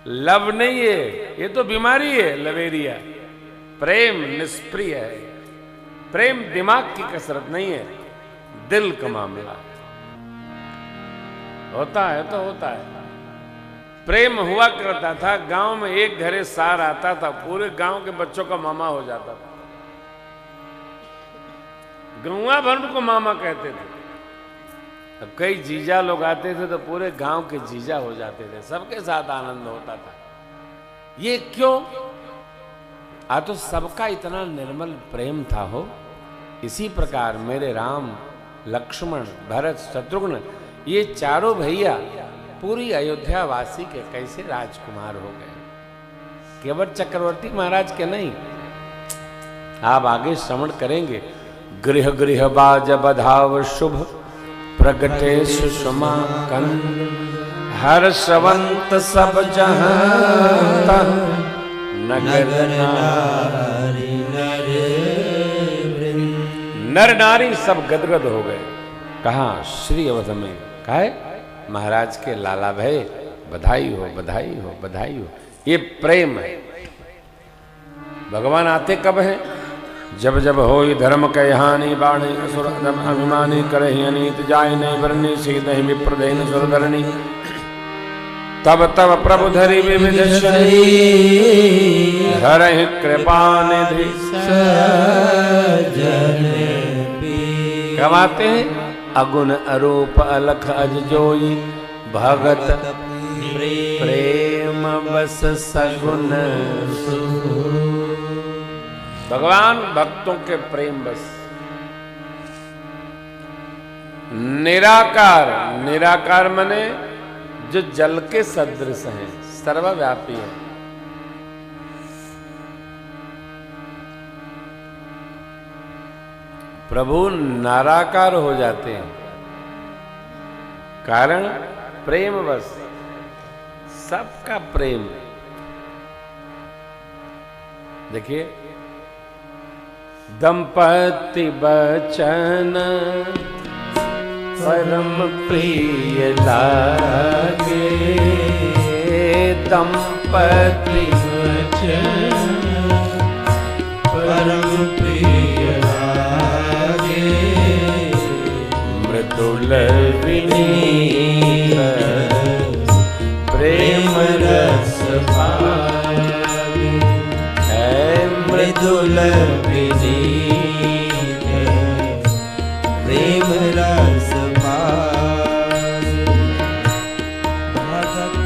लव नहीं है, ये तो बीमारी है, लवेरिया। प्रेम निष्प्रिय है। प्रेम दिमाग की कसरत नहीं है, दिल का मामला होता है तो होता है। प्रेम हुआ करता था, गांव में एक घरे सार आता था, पूरे गांव के बच्चों का मामा हो जाता था। गौवा भर को मामा कहते थे। अब कई जीजा लोग आते थे तो पूरे गांव के जीजा हो जाते थे, सबके साथ आनंद होता था। ये क्यों? आ तो सबका इतना निर्मल प्रेम था हो। इसी प्रकार मेरे राम, लक्ष्मण, भरत, शत्रुघ्न, ये चारों भैया पूरी अयोध्या वासी के कैसे राजकुमार हो गए, केवल चक्रवर्ती महाराज के नहीं। आप आगे श्रवण करेंगे। गृह गृह बाज बधाव शुभ, प्रगटे सुषमा कंद, हर्षवंत सब जहां, नगर नारी नर नारी सब गदगद हो गए। कहा श्री अवध में, कहा महाराज के लाला भय, बधाई हो, बधाई हो, बधाई हो। ये प्रेम है। भगवान आते कब हैं? जब जब होई धर्म कह हानि, बाणे असुर अभिमानी करहि अनीत, जाय नहीं बरनी सीधहि विप्रदेन सुरधरणी, तब तब प्रभु धरि विविध श्री, हरहि कृपा निधि कब आते हैं? अगुण अरूप अलख अज जोई, भगत प्रेम बस सगुन। भगवान भक्तों के प्रेम बस। निराकार, निराकार मने जो जल के सदृश हैं, सर्वव्यापी है। प्रभु नाराकार हो जाते हैं, कारण प्रेम बस, सबका प्रेम। देखिए, दंपति बचन परम प्रिय लागे, दंपति बचन परम प्रिय लागे, मृदुल विनीत प्रेम रस पावे, मृदुल विनीत प्रेम रस पावे, भगत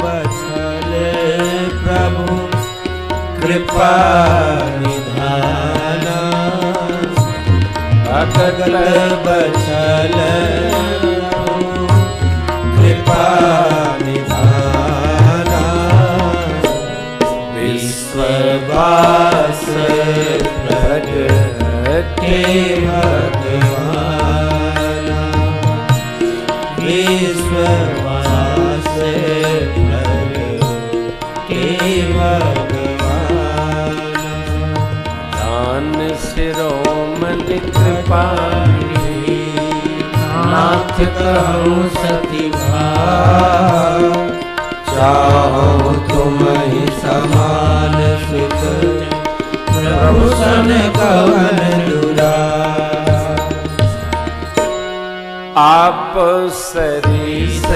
बछल प्रभु कृपा निधाना, भगत बछल कृपा निधाना, विश्ववास प्रगटे भगवाना, विश्ववास प्रगटे भगवाना, दान शिरोमणि कृपाणी, नाथ कहूँ सती भाव, चाहो तुम ही समान सुख, प्रभु सन कवन दुरा, आप सरीस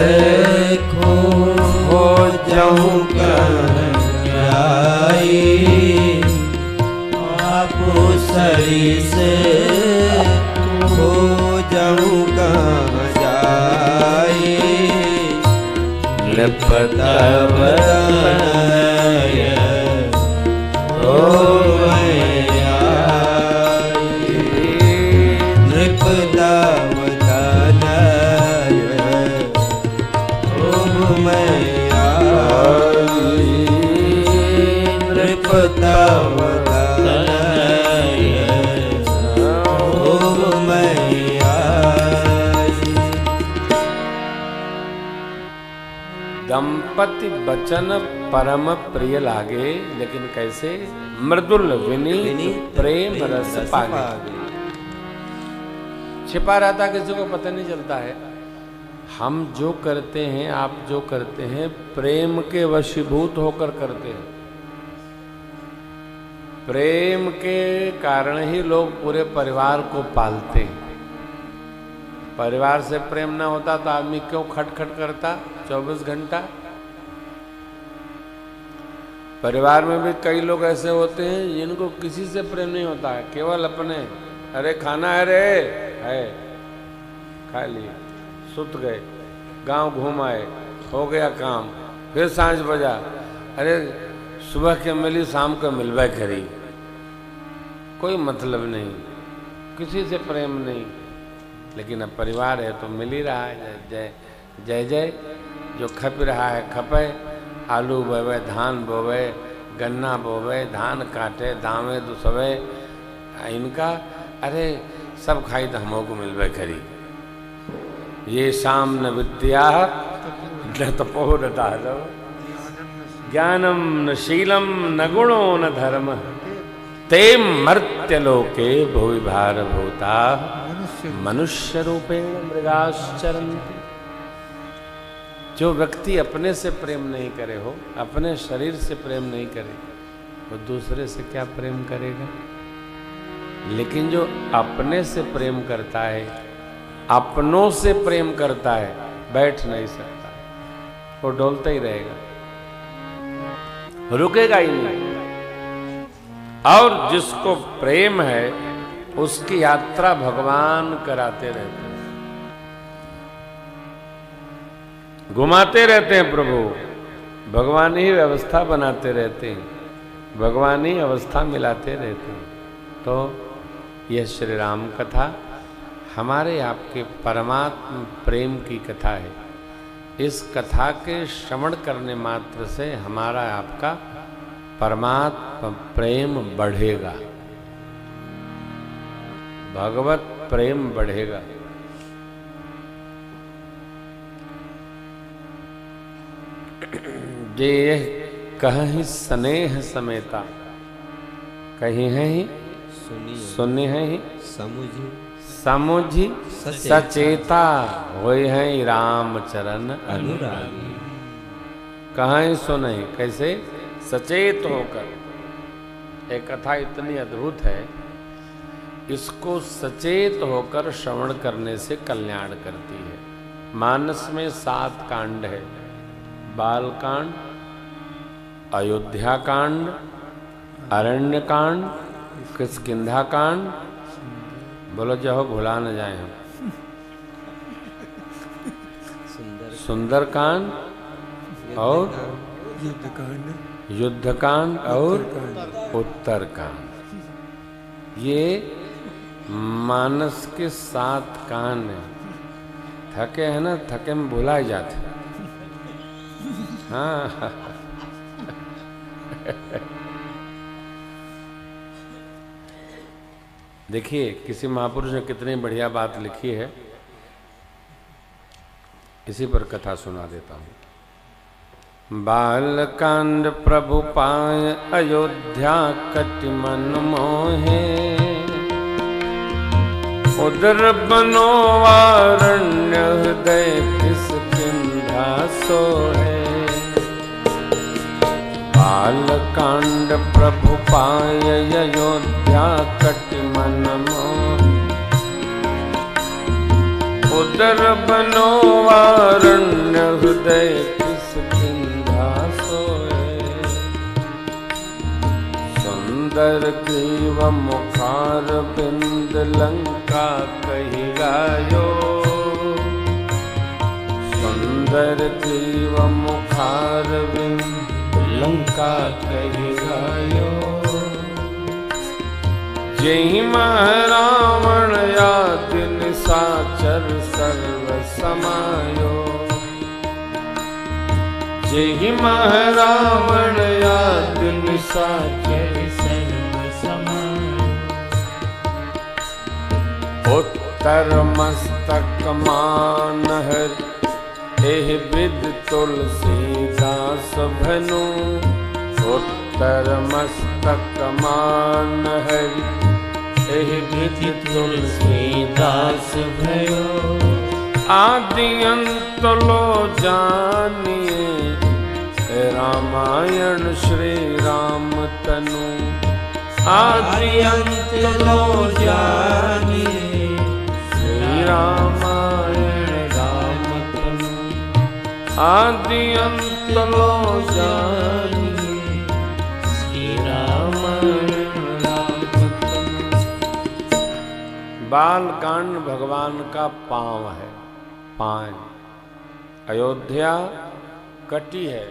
खो हो जाऊं कन्याई, आप सरीस खो जाऊं कहाँ जाई, नृपतव ओ मैया, नृपतव ओ मैया, नृपतव ओ मैया। दंपति बचन परम प्रिय लागे, लेकिन कैसे? मृदुल विनीत प्रेम रस पागे। छिपा रहता, किसी को पता नहीं चलता है। हम जो करते हैं, आप जो करते हैं, प्रेम के वशीभूत होकर करते हैं। प्रेम के कारण ही लोग पूरे परिवार को पालते हैं। परिवार से प्रेम ना होता तो आदमी क्यों खटखट करता 24 घंटा? परिवार में भी कई लोग ऐसे होते हैं जिनको किसी से प्रेम नहीं होता है, केवल अपने। अरे खाना है रे, है, खा लिए, सुत गए, गांव घूम आए, हो गया काम, फिर सांझ बजा, अरे सुबह के मिली शाम को मिलवा करी, कोई मतलब नहीं, किसी से प्रेम नहीं। लेकिन अब परिवार है तो मिल ही रहा है, जय जय जय, जो खप रहा है खपे, आलू बोवे, धान बोवे, गन्ना बोवे, धान काटे, दावे दुसवे, इनका अरे सब खाई तो हमों को मिलवे करी। ये शाम न विद्या न तपो न दानव, ज्ञानम न शीलम न गुणो न धर्म, ते मर्त्यलोके भुवि भारभूता मनुष्य रूपेण मृगाश्चरन्ति। जो व्यक्ति अपने से प्रेम नहीं करे हो, अपने शरीर से प्रेम नहीं करे, वो दूसरे से क्या प्रेम करेगा? लेकिन जो अपने से प्रेम करता है, अपनों से प्रेम करता है, बैठ नहीं सकता, वो डोलता ही रहेगा, रुकेगा ही नहीं। और जिसको प्रेम है उसकी यात्रा भगवान कराते रहते हैं, घुमाते रहते हैं प्रभु, भगवान ही व्यवस्था बनाते रहते हैं, भगवान ही अवस्था मिलाते रहते हैं। तो यह श्री राम कथा हमारे आपके परमात्म प्रेम की कथा है। इस कथा के श्रवण करने मात्र से हमारा आपका परमात्म प्रेम बढ़ेगा, भगवत प्रेम बढ़ेगा। जे कहीं स्नेह समेता, कहीं है ही सुनी है ही समुझी सचेता, होए हैं राम चरण अनुरागी। कहाँ सुने, कैसे? सचेत होकर। एक कथा इतनी अद्भुत है, इसको सचेत होकर श्रवण करने से कल्याण करती है। मानस में 7 कांड है, बाल कांड, अयोध्या कांड, अरण्य कांड, किष्किंधा कांड, बोलो जो भुला न जाए हम, सुंदर कांड और युद्ध कांड और उत्तर कांड। ये मानस के 7 कांड हैं। थके हैं ना, थके में भुला जाते। हाँ देखिए किसी महापुरुष ने कितनी बढ़िया बात लिखी है, इसी पर कथा सुना देता हूँ। बालकांड प्रभु पाय अयोध्या कटि मन मोहे, उदर बनो वारण्य हृदय किष्किंधा सोहे। बालकांड प्रभु पाय अयोध्या कटि मन मोहे, उदर बनो वारण्य हृदय किष्किंधा सोए। सुंदर ग्रीव मुखार बिंद लंका कही गायो, सुंदर ग्रीव मुखार बिंद लंका कही गायो। जय महारावण याद निशाचर सर्व समायो, जय महारावण याद निशाचर सर्व समायो। उत्तर मस्तक मान हर एह विद तुलसीदास भनु, उत्तर मस्तक मान हरि एह विद तुलसीदास भयो। आदि अंत लो जानिए रामायण श्री राम तनु, आदि अंत लो जानिए श्री रामायण राम तनु, आदि अंत लो जानिए श्री रामायण राम तनु। बाल कांड भगवान का पांव है, 5 अयोध्या कटी है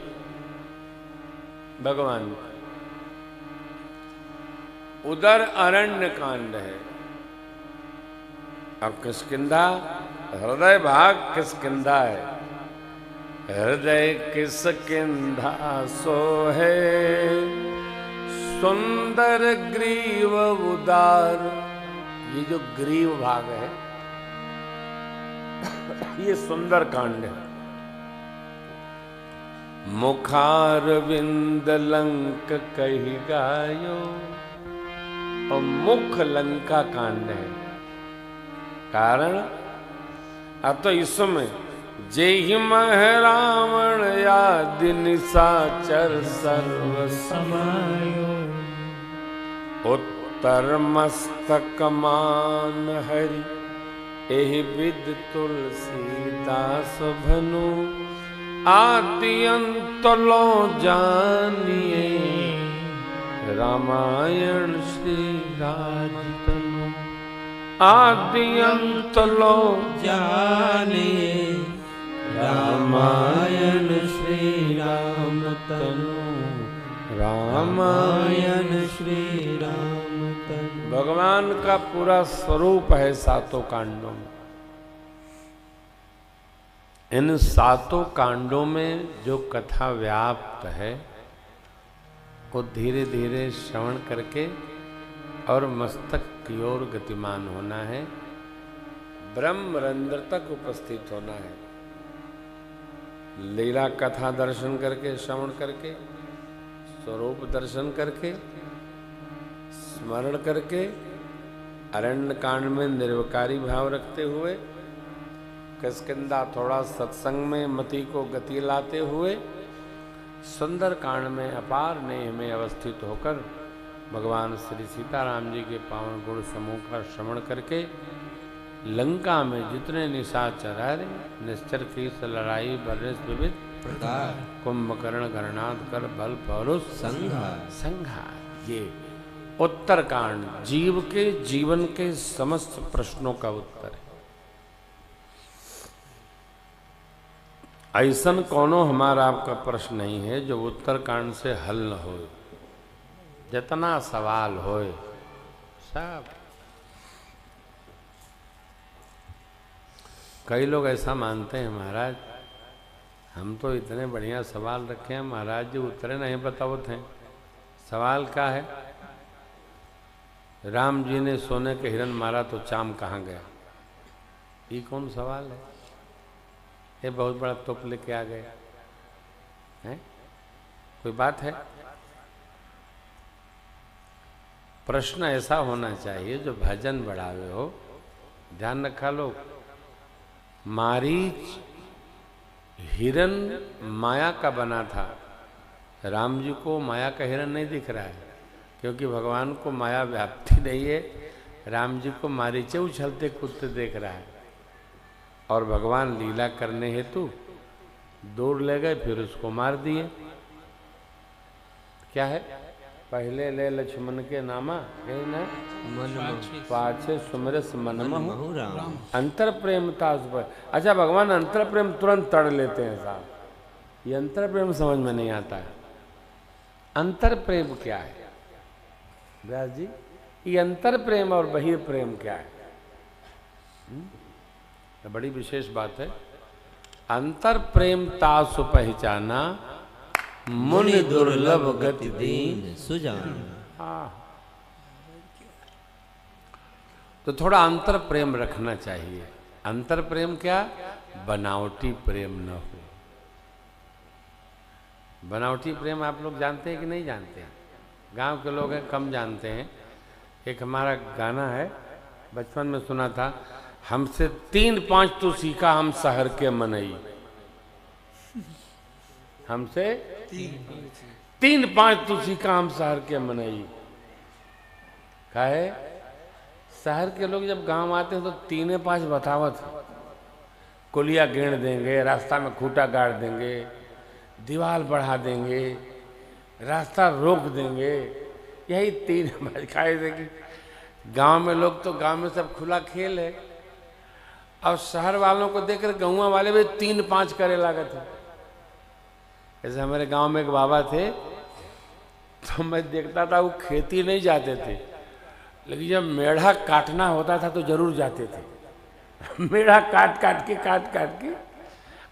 भगवान, उधर अरण्य कांड है। और किष्किंधा हृदय भाग किष्किंधा है। हृदय किष्किंधा सो है सुंदर ग्रीव उदार। ये जो ग्रीव भाग है ये सुंदर कांड है। मुखार विंद लंक कही गायो, और मुख लंका कांड है। कारण अब तो इसमें जेहि मह रावण आदि निशाचर सर्व समायो, उत्तर मस्तक मान हरि एहि विद तुलसीदास भनु, आदि अंत लो जानिए रामायण श्री राजतनु। आदि अंत लो जानिए रामायण श्री राम तनु, रामायण श्री राम तनु। भगवान का पूरा स्वरूप है सातों कांडों में। इन सातों कांडों में जो कथा व्याप्त है वो धीरे धीरे श्रवण करके और मस्तक की ओर गतिमान होना है, ब्रह्मरंध्र तक उपस्थित होना है। लीला कथा दर्शन करके, श्रवण करके, स्वरूप दर्शन करके, स्मरण करके, अरण्य कांड में निर्विकारी भाव रखते हुए, किष्किंधा थोड़ा सत्संग में मति को गति लाते हुए, सुंदर कांड में अपार नेह में अवस्थित होकर भगवान श्री सीताराम जी के पावन गुण समूह का श्रवण करके लंका में जितने निशाचर है, निश्चर की लड़ाई बरस विविध प्रकार, कुंभकर्ण गणनाथ कर बल पौरुष संहार। संहार। ये उत्तर कांड जीव के जीवन के समस्त प्रश्नों का उत्तर है। ऐसन कोनो हमारा आपका प्रश्न नहीं है जो उत्तर कांड से हल न हो। जितना सवाल होए सब। कई लोग ऐसा मानते हैं महाराज हम तो इतने बढ़िया सवाल रखे हैं, महाराज जी उत्तरे नहीं बतावत हैं। सवाल क्या है? राम जी ने सोने के हिरन मारा तो चाम कहाँ गया? ये कौन सवाल है? ये बहुत बड़ा तोप लेके आ गए हैं। कोई बात है? प्रश्न ऐसा होना चाहिए जो भजन बढ़ावे हो। ध्यान रखा लोग, मारीच हिरन माया का बना था। राम जी को माया का हिरन नहीं दिख रहा है क्योंकि भगवान को माया व्याप्ति नहीं है। राम जी को मारीचे उछलते कूदते देख रहा है और भगवान लीला करने हेतु दूर ले गए, फिर उसको मार दिए। क्या है? पहले ले लक्ष्मण के नामा न पाछे सुमरस मनमहु राम। अंतर प्रेम तास पर। अच्छा, भगवान अंतर प्रेम तुरंत तड़ लेते हैं साहब। ये अंतर प्रेम समझ में नहीं आता है। अंतर प्रेम क्या है व्यास जी? ये अंतर प्रेम और बहिर प्रेम क्या है? बड़ी विशेष बात है। अंतर प्रेम तासु पहचाना, मुनि दुर्लभ गति दीन सुजाना। तो थोड़ा अंतर प्रेम रखना चाहिए। अंतर प्रेम क्या? बनावटी प्रेम न हो। बनावटी प्रेम आप लोग जानते हैं कि नहीं जानते हैं? गांव के लोग हैं, कम जानते हैं। एक हमारा गाना है, बचपन में सुना था, हमसे 3-5 तो सीखा हम शहर के मनई। हमसे 3-5 तो सीखा हम शहर के मनई। क्या है? शहर के लोग जब गांव आते हैं तो 3-5 बतावत। कुलिया गेड़ देंगे, रास्ता में खूंटा गाड़ देंगे, दीवार बढ़ा देंगे, रास्ता रोक देंगे। यही 3 खाए थे कि गांव में लोग तो गांव में सब खुला खेल है। और शहर वालों को देखकर गाँव वाले भी 3-5 करे लागत थे। जैसे हमारे गांव में एक बाबा थे, तो मैं देखता था वो खेती नहीं जाते थे, लेकिन जब मेढ़ा काटना होता था तो जरूर जाते थे। मेढ़ा काट काट के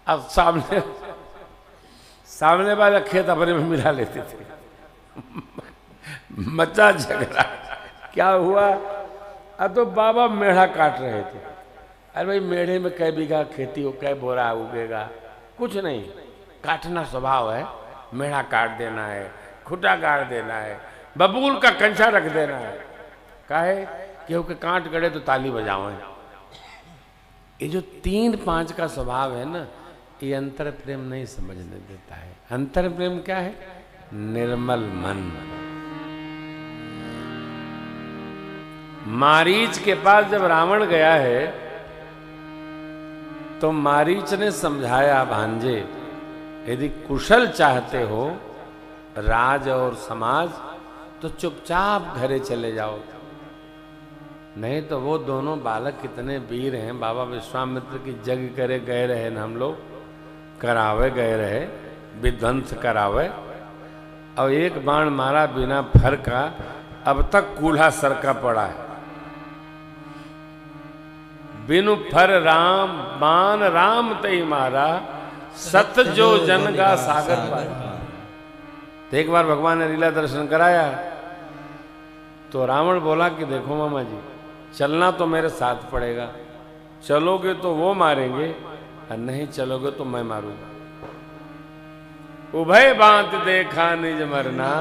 अब सामने वाला खेत अपने में मिला लेते थे। मचा झगड़ा, क्या हुआ? अब तो बाबा मेढ़ा काट रहे थे। अरे भाई, मेढ़े में कै बीघा खेती हो, कै बोरा उगेगा? कुछ नहीं, काटना स्वभाव है। मेढ़ा काट देना है, खुटा काट देना है, बबूल का कंचा रख देना है। काहे? क्योंकि कांट गड़े तो ताली बजाओ। ये जो 3-5 का स्वभाव है ना, ये अंतर प्रेम नहीं समझने देता है। अंतर प्रेम क्या है? निर्मल मन। मारीच के पास जब रावण गया है तो मारीच ने समझाया, भांजे यदि कुशल चाहते हो राज और समाज तो चुपचाप घरे चले जाओ, नहीं तो वो दोनों बालक कितने वीर हैं। बाबा विश्वामित्र की जग करे गए रहे न, हम लोग करावे गए रहे, विध्वंस करावे, और एक बाण मारा बिना फर का, अब तक कूल्हा सरका पड़ा है। बिनु फर राम बाण राम तई मारा, सत जो जन का सागर पाया। तो एक बार भगवान ने लीला दर्शन कराया तो रावण बोला कि देखो मामा जी, चलना तो मेरे साथ पड़ेगा, चलोगे तो वो मारेंगे और नहीं चलोगे तो मैं मारूंगा। उभय बात देखा निज मरना,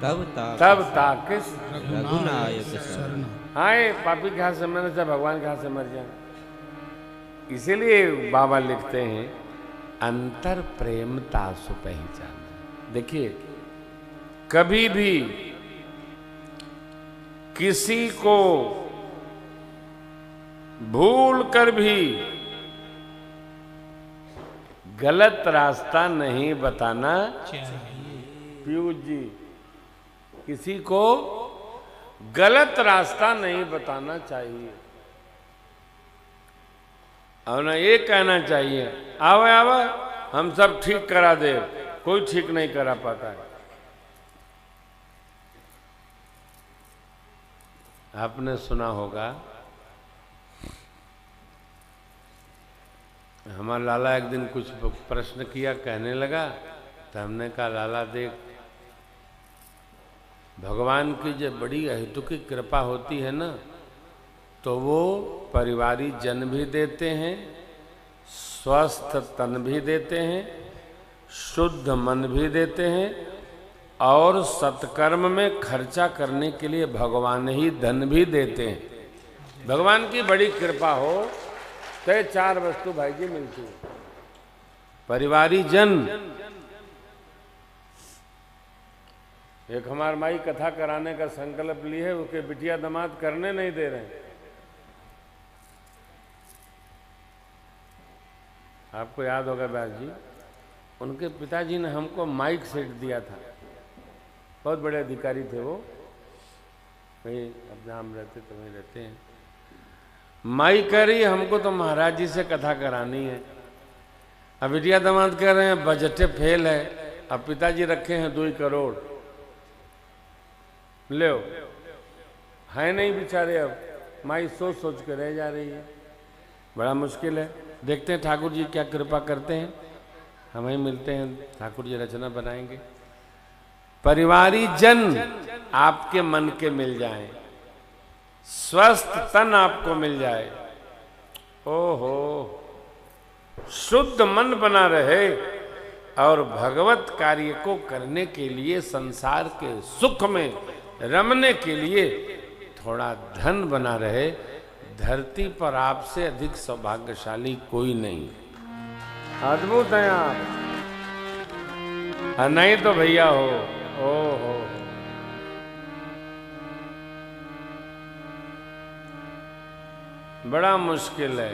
तब ताकिस रघुनायक शरण। आए पापी के हाथ से मरने से भगवान के हाथ से मर जाए। इसीलिए बाबा लिखते हैं, अंतर प्रेमता सु पहचान। देखिए, कभी भी किसी को भूल कर भी गलत रास्ता नहीं बताना पीयूष जी, किसी को गलत रास्ता नहीं बताना चाहिए। और ना ये कहना चाहिए आवे आवे हम सब ठीक करा दे, कोई ठीक नहीं करा पाता है। आपने सुना होगा, हमारा लाला एक दिन कुछ प्रश्न किया, कहने लगा, तो हमने कहा लाला देख, भगवान की जब बड़ी अहेतुकी कृपा होती है ना, तो वो परिवारी जन भी देते हैं, स्वस्थ तन भी देते हैं, शुद्ध मन भी देते हैं, और सत्कर्म में खर्चा करने के लिए भगवान ही धन भी देते हैं। भगवान की बड़ी कृपा हो तो 4 वस्तु भाई जी मिलती है। परिवारी जन, एक हमार माई कथा कराने का संकल्प ली है, उसके बिटिया दामाद करने नहीं दे रहे हैं। आपको याद होगा व्यास जी, उनके पिताजी ने हमको माइक सेट दिया था, बहुत बड़े अधिकारी थे वो, वहीं अब जहाँ हम रहते तो वहीं रहते हैं। माई कह रही हमको तो महाराज जी से कथा करानी है। अब बिटिया दामाद कह रहे हैं बजटे फेल है, अब पिताजी रखे हैं 2 करोड़, ले है नहीं बेचारे। अब माई सोच सोच के रह जा रही है, बड़ा मुश्किल है। देखते हैं ठाकुर जी क्या कृपा करते हैं, हम ही मिलते हैं, ठाकुर जी रचना बनाएंगे। परिवारी जन आपके मन के मिल जाएं, स्वस्थ तन आपको मिल जाए, ओहो, शुद्ध मन बना रहे, और भगवत कार्य को करने के लिए, संसार के सुख में रमने के लिए थोड़ा धन बना रहे, धरती पर आपसे अधिक सौभाग्यशाली कोई नहीं। अद्भुत है आप, नहीं तो भैया हो, ओहो, बड़ा मुश्किल है।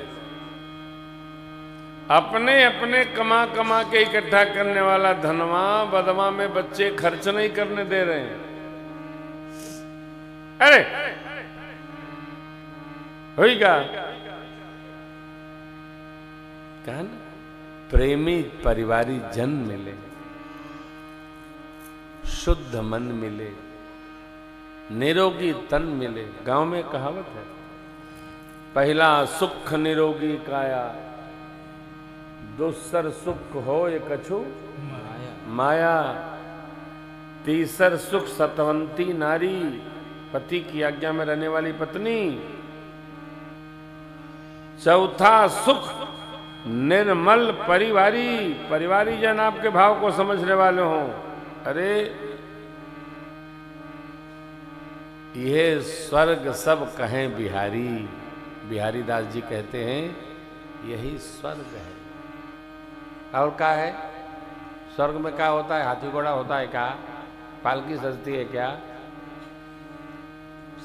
अपने अपने कमा कमा के इकट्ठा करने वाला धनवा बदवा में बच्चे खर्च नहीं करने दे रहे हैं। अरे होगा कहा ना, प्रेमी परिवारी जन मिले, शुद्ध मन मिले, निरोगी तन मिले। गांव में कहावत है, पहला सुख निरोगी काया, दूसर सुख होय कछु माया, तीसर सुख सतवंती नारी, पति की आज्ञा में रहने वाली पत्नी, चौथा सुख निर्मल परिवारी, परिवारी जन आपके भाव को समझने वाले हों। अरे यह स्वर्ग सब कहें बिहारी, बिहारी दास जी कहते हैं यही स्वर्ग है। और क्या है स्वर्ग में? क्या होता है? हाथी घोड़ा होता है क्या? पालकी सजती है क्या?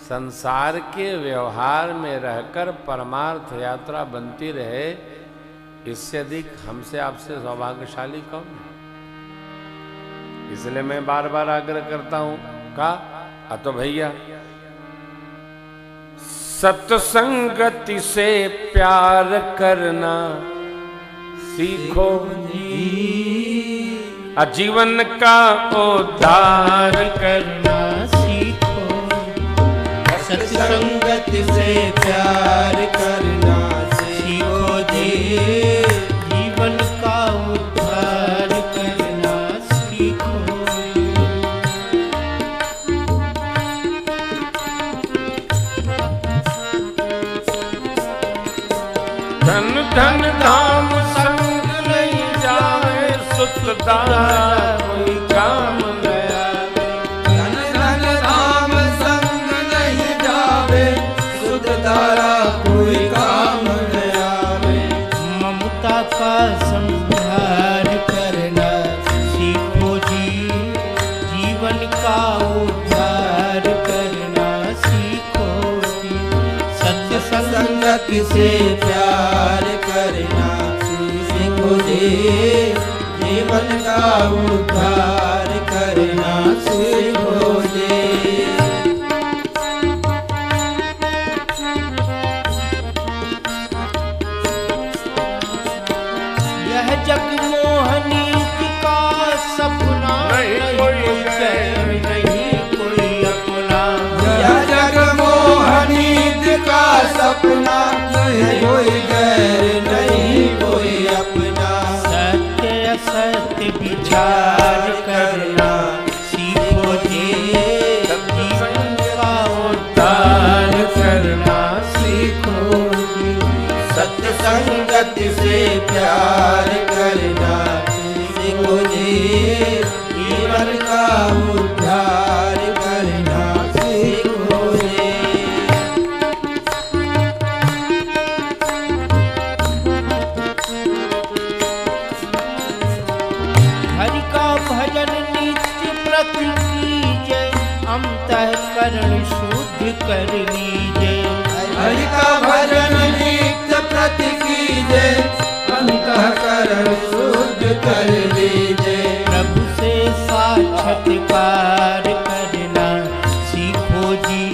संसार के व्यवहार में रहकर परमार्थ यात्रा बनती रहे, इससे अधिक हमसे आपसे सौभाग्यशाली कौन है? इसलिए मैं बार बार आग्रह करता हूं का तो भैया सत्संगति से प्यार करना सीखो, जीवन का उद्धार करना सीखो। सत्संगति से प्यार करना सीखो जी, जीवन का उद्धार करना सीखो। धन धन धाम संग नहीं जावे, सुख दारा कोई काम गया। धन धन धाम संग नहीं जावे, सुख दारा कोई काम गया। ममता का संहार करना सीखो जी, जीवन का उद्धार करना सीखो जी। सत्य संगति से प्यार करना सीखो जी, जीवन का उद्धार करना सीखो जी। यह जगमोहनी का सपना नहीं कोई गैर, नहीं कोई अपना। यह जगमोहनी का सपना नहीं कोई गैर, नहीं कोई अपना। सत्य असत्य विचार करना सीखो जी, जीवन का उद्धार करना सीखो जी। सत्य संगति से प्यार करना सीखो जी, जीवन का उद्धार करना सीखो जी। हरि का भजन नित्य प्रति कीजिए, अंतःकरण शुद्ध कर लीजिए। हरि का भजन नित्य प्रति कीजिए, अंतःकरण शुद्ध कर लीजिए। प्रभु से साक्षात्कार करना सीखो जी,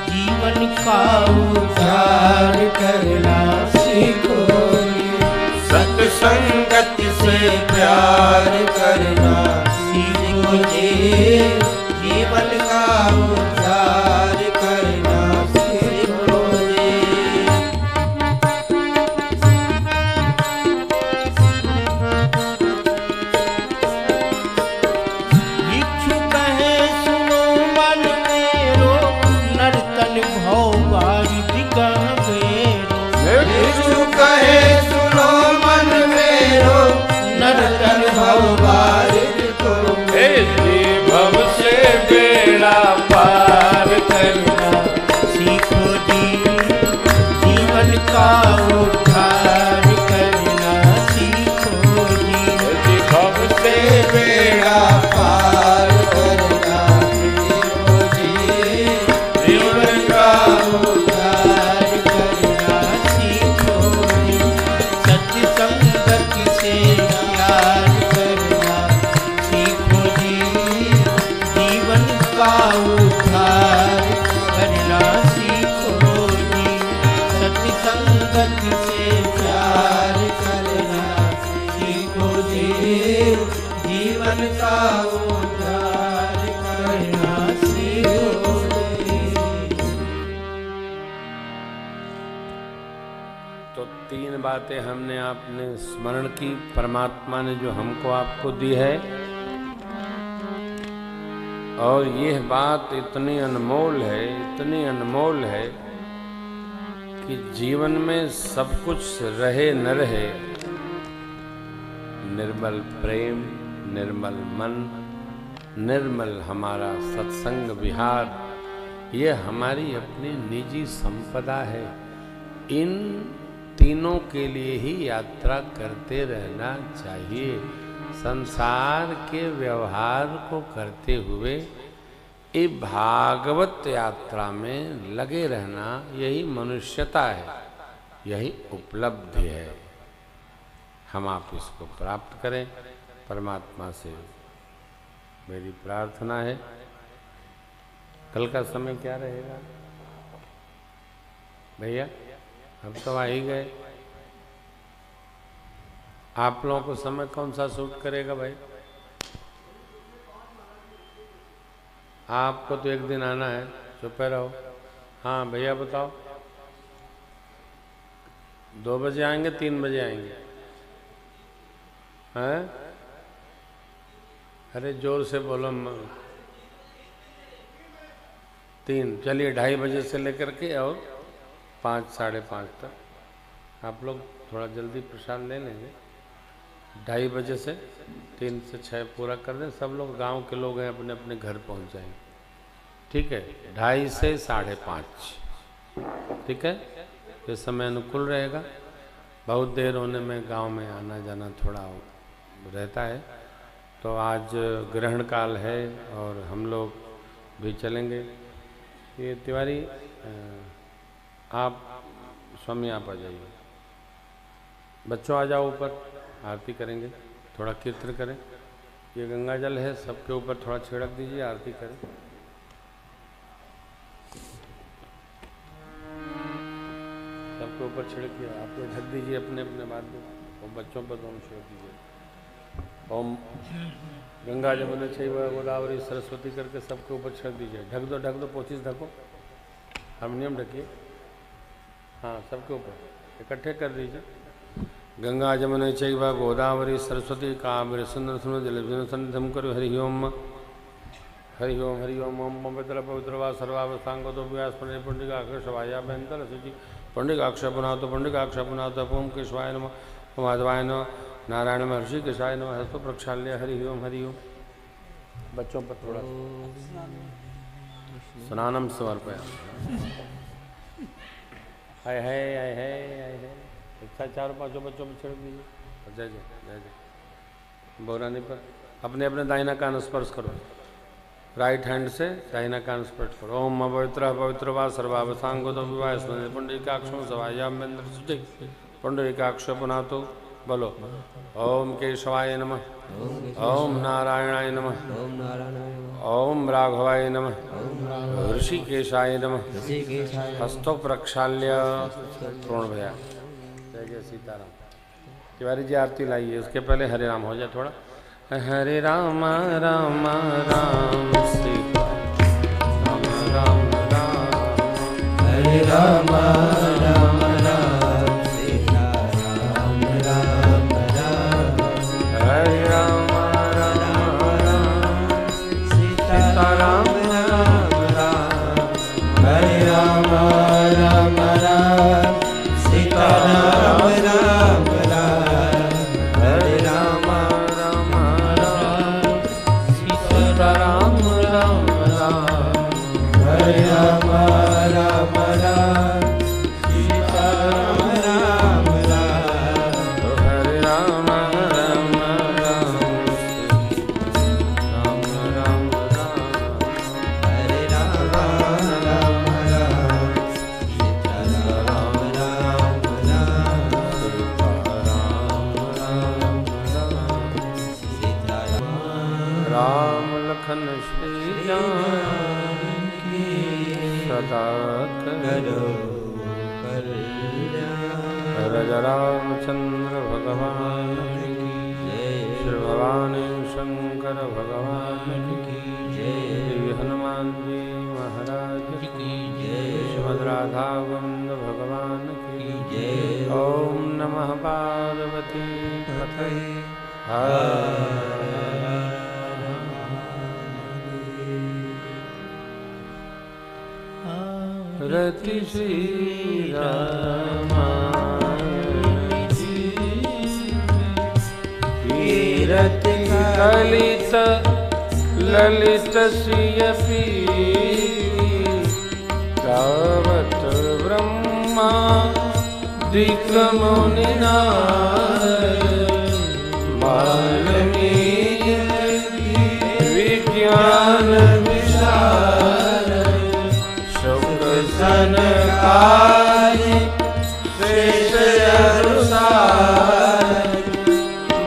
जीवन का उद्धार करना सीखो जी। सत्संगति से प्यार करना सीखो जी, जीवन का उद्धार करना सीखो जी। भिक्षु कहे सुनो मन मेरो, नर्तन भव बारी दिगंबेरो। भिक्षु कहे सुनो मन मेरो, नर्तन भव बारी मन का उद्धार करना सियो रे। तो तीन बातें हमने आपने स्मरण की, परमात्मा ने जो हमको आपको दी है, और यह बात इतनी अनमोल है, इतनी अनमोल है कि जीवन में सब कुछ रहे न रहे, निर्मल प्रेम, निर्मल मन, निर्मल हमारा सत्संग विहार, यह हमारी अपनी निजी संपदा है। इन तीनों के लिए ही यात्रा करते रहना चाहिए। संसार के व्यवहार को करते हुए ये भागवत यात्रा में लगे रहना, यही मनुष्यता है, यही उपलब्धि है। हम आप इसको प्राप्त करें। परमात्मा से मेरी प्रार्थना है। कल का समय क्या रहेगा भैया? हम तो आ ही गए। आप लोगों को समय कौन सा सूट करेगा भाई? आपको तो एक दिन आना है, चुप रहो। हाँ भैया बताओ, 2 बजे आएंगे 3 बजे आएंगे? हैं? अरे जोर से बोलो। 3, चलिए 2:30 बजे से लेकर के और 5, 5:30 तक आप लोग थोड़ा जल्दी प्रसाद ले लेंगे। 2:30 बजे से 3 से 6 पूरा कर दें। सब लोग गांव के लोग हैं, अपने अपने घर पहुंच जाएंगे। ठीक है, 2:30 से 5:30, ठीक है, ये समय अनुकूल रहेगा। बहुत देर होने में गांव में आना जाना थोड़ा रहता है, तो आज ग्रहण काल है और हम लोग भी चलेंगे। ये तिवारी आप स्वामी आप आ जाइए, बच्चों आ जाओ ऊपर, आरती करेंगे, थोड़ा कीर्तन करें। ये गंगा जल है, सबके ऊपर थोड़ा छिड़क दीजिए, आरती करें। सबके ऊपर छिड़किए, आप लोग ढक दीजिए अपने अपने बात में, और बच्चों पर दोनों छिड़क दीजिए। ओम गंगा जमुना चैव गोदावरी सरस्वती करके सबके ऊपर छिड़क दीजिए। ढक दो, पोथी से ढको, हारमोनियम ढकिए। हाँ, सबके ऊपर इकट्ठे कर दीजिए। गंगा जमुना चैव गोदावरी सरस्वती कावेरी सुंदर सुंदर जल सन्निधम करो। हरि ओम हरि ओम हरि ओम। ओम पवित्र पवित्र वा सर्वावस्थांगो तो व्यास पंडिकाक्ष वाया बेंतर शुचि पंडिकाक्ष पुनाथ पंडिकाक्ष पुनाथ ओम केशवाय नमः माधवाय नमः नारायण महर्षि केशाय नमः। हस्तो प्रक्षाल्य। हरि ओम हरि ओम। बच्चों पर थोड़ा स्नानम समर्पया। हाय हाय हाय हाय हाय। अच्छा 4-5 बच्चों में छिड़क दीजिए। जय जय जय जय। बोरानी पर अपने अपने दाहिना कान स्पर्श करो, राइट हैंड से दाहिना कान स्पर्श करो। ओम पवित्र पवित्र वा सर्वावसांगो तो विवाह पुंडरीकाक्षम सवायामेंद्र सुजय पुंडरीकाक्ष पुनः तो बोलो। ओम केशवाय नमः, ओम नारायणाय नमः, ओम राघवाय नमः, ऋषिकेशाय नमः। हस्तों प्रक्षाल्य पूर्ण भया। जय जय सीताराम। तिवारी जी आरती लाइए, उसके पहले हरे राम हो जाए थोड़ा। हरे राम राम राम सीता राम राम राम। हरे राम राम राम सीता राम राम राम। हरे राम राम राम सीता राम राम राम। हरे राम राम राम सीता राम राम राम। हरे राम राम राम सीता राम राम राम। हरे राम राम राम सीता राम राम राम। हरे राम राम राम राम राम राम। हरे राम राम राम सीता राम राम राम। सीता राम राम लखन श्री राम की सदा करो कल्याण। राजा रामचंद्र भगवान की जय। श्री भवानी शंकर भगवान की जय। श्री हनुमान जी महाराज की जय। श्रीमद् राधा गोविंद भगवान की जय। ओम नमः पार्वती पतये हर रति श्री कीरत कलित ललित श्रियपी गावत ब्रह्मा दिक वाल्मीकि विज्ञान विशारद शुक सनकादि शेष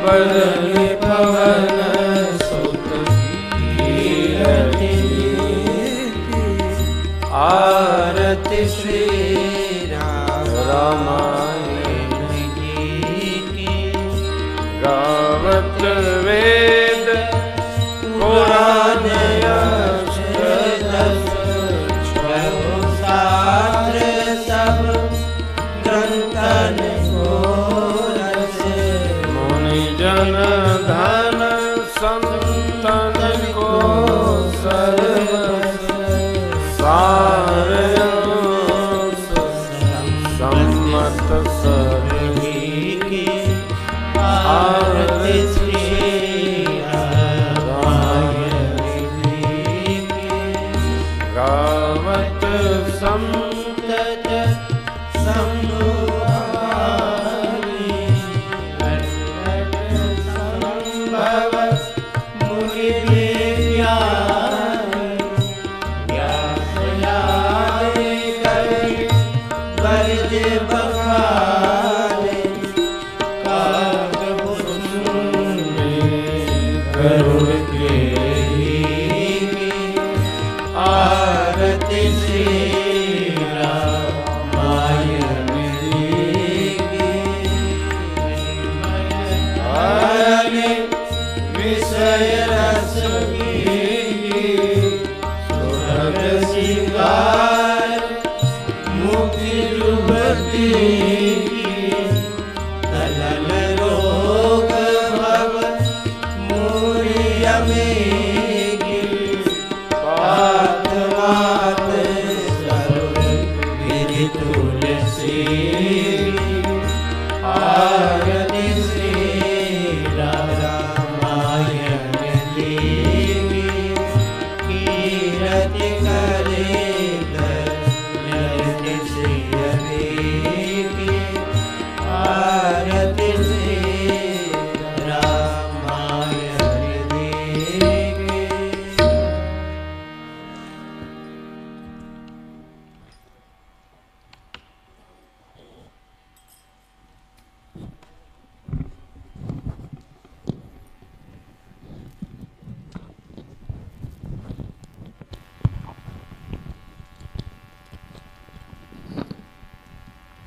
बदनि पवन सुत कीरति आरति श्री रामायण की गावत वेद पुराण शास्त्र सब ग्रंथन जन धन संतन को सर्व सार सम्मत सभी की आरती श्री रामायण की गावत संतत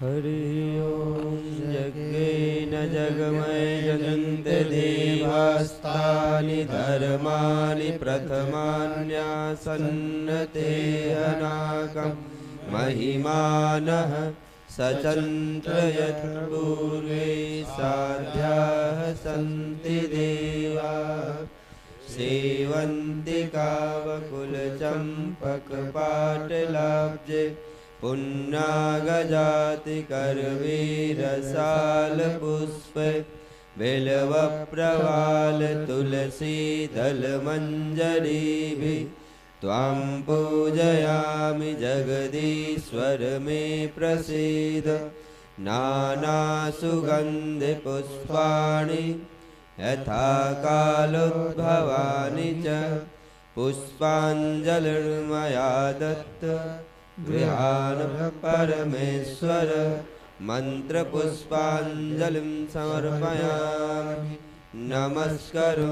हरि ओम यज्ञेन जगमय जगन्त देवास्तानि धर्माणि प्रथमान्यासन्नते अनाकं महिमानः सचन्त्र यत्पूर्वे साध्याः सन्ति देवाः सेवन्ति कावकुलचम्पकपाटलाब्जे पुन्नागजाति करवीरसालपुष्प बिल्वप्रवाल तुलसीदलमञ्जरीभिः त्वां पूजयामि जगदीश्वर मे प्रसीद। नानासुगन्धपुष्पाणि यथा कालोद्भवानि च पुष्पाञ्जलिर्मया दत्त गृहाण परमेश्वर मन्त्रपुष्पाञ्जलिं समर्पयामि। नमस्करोमि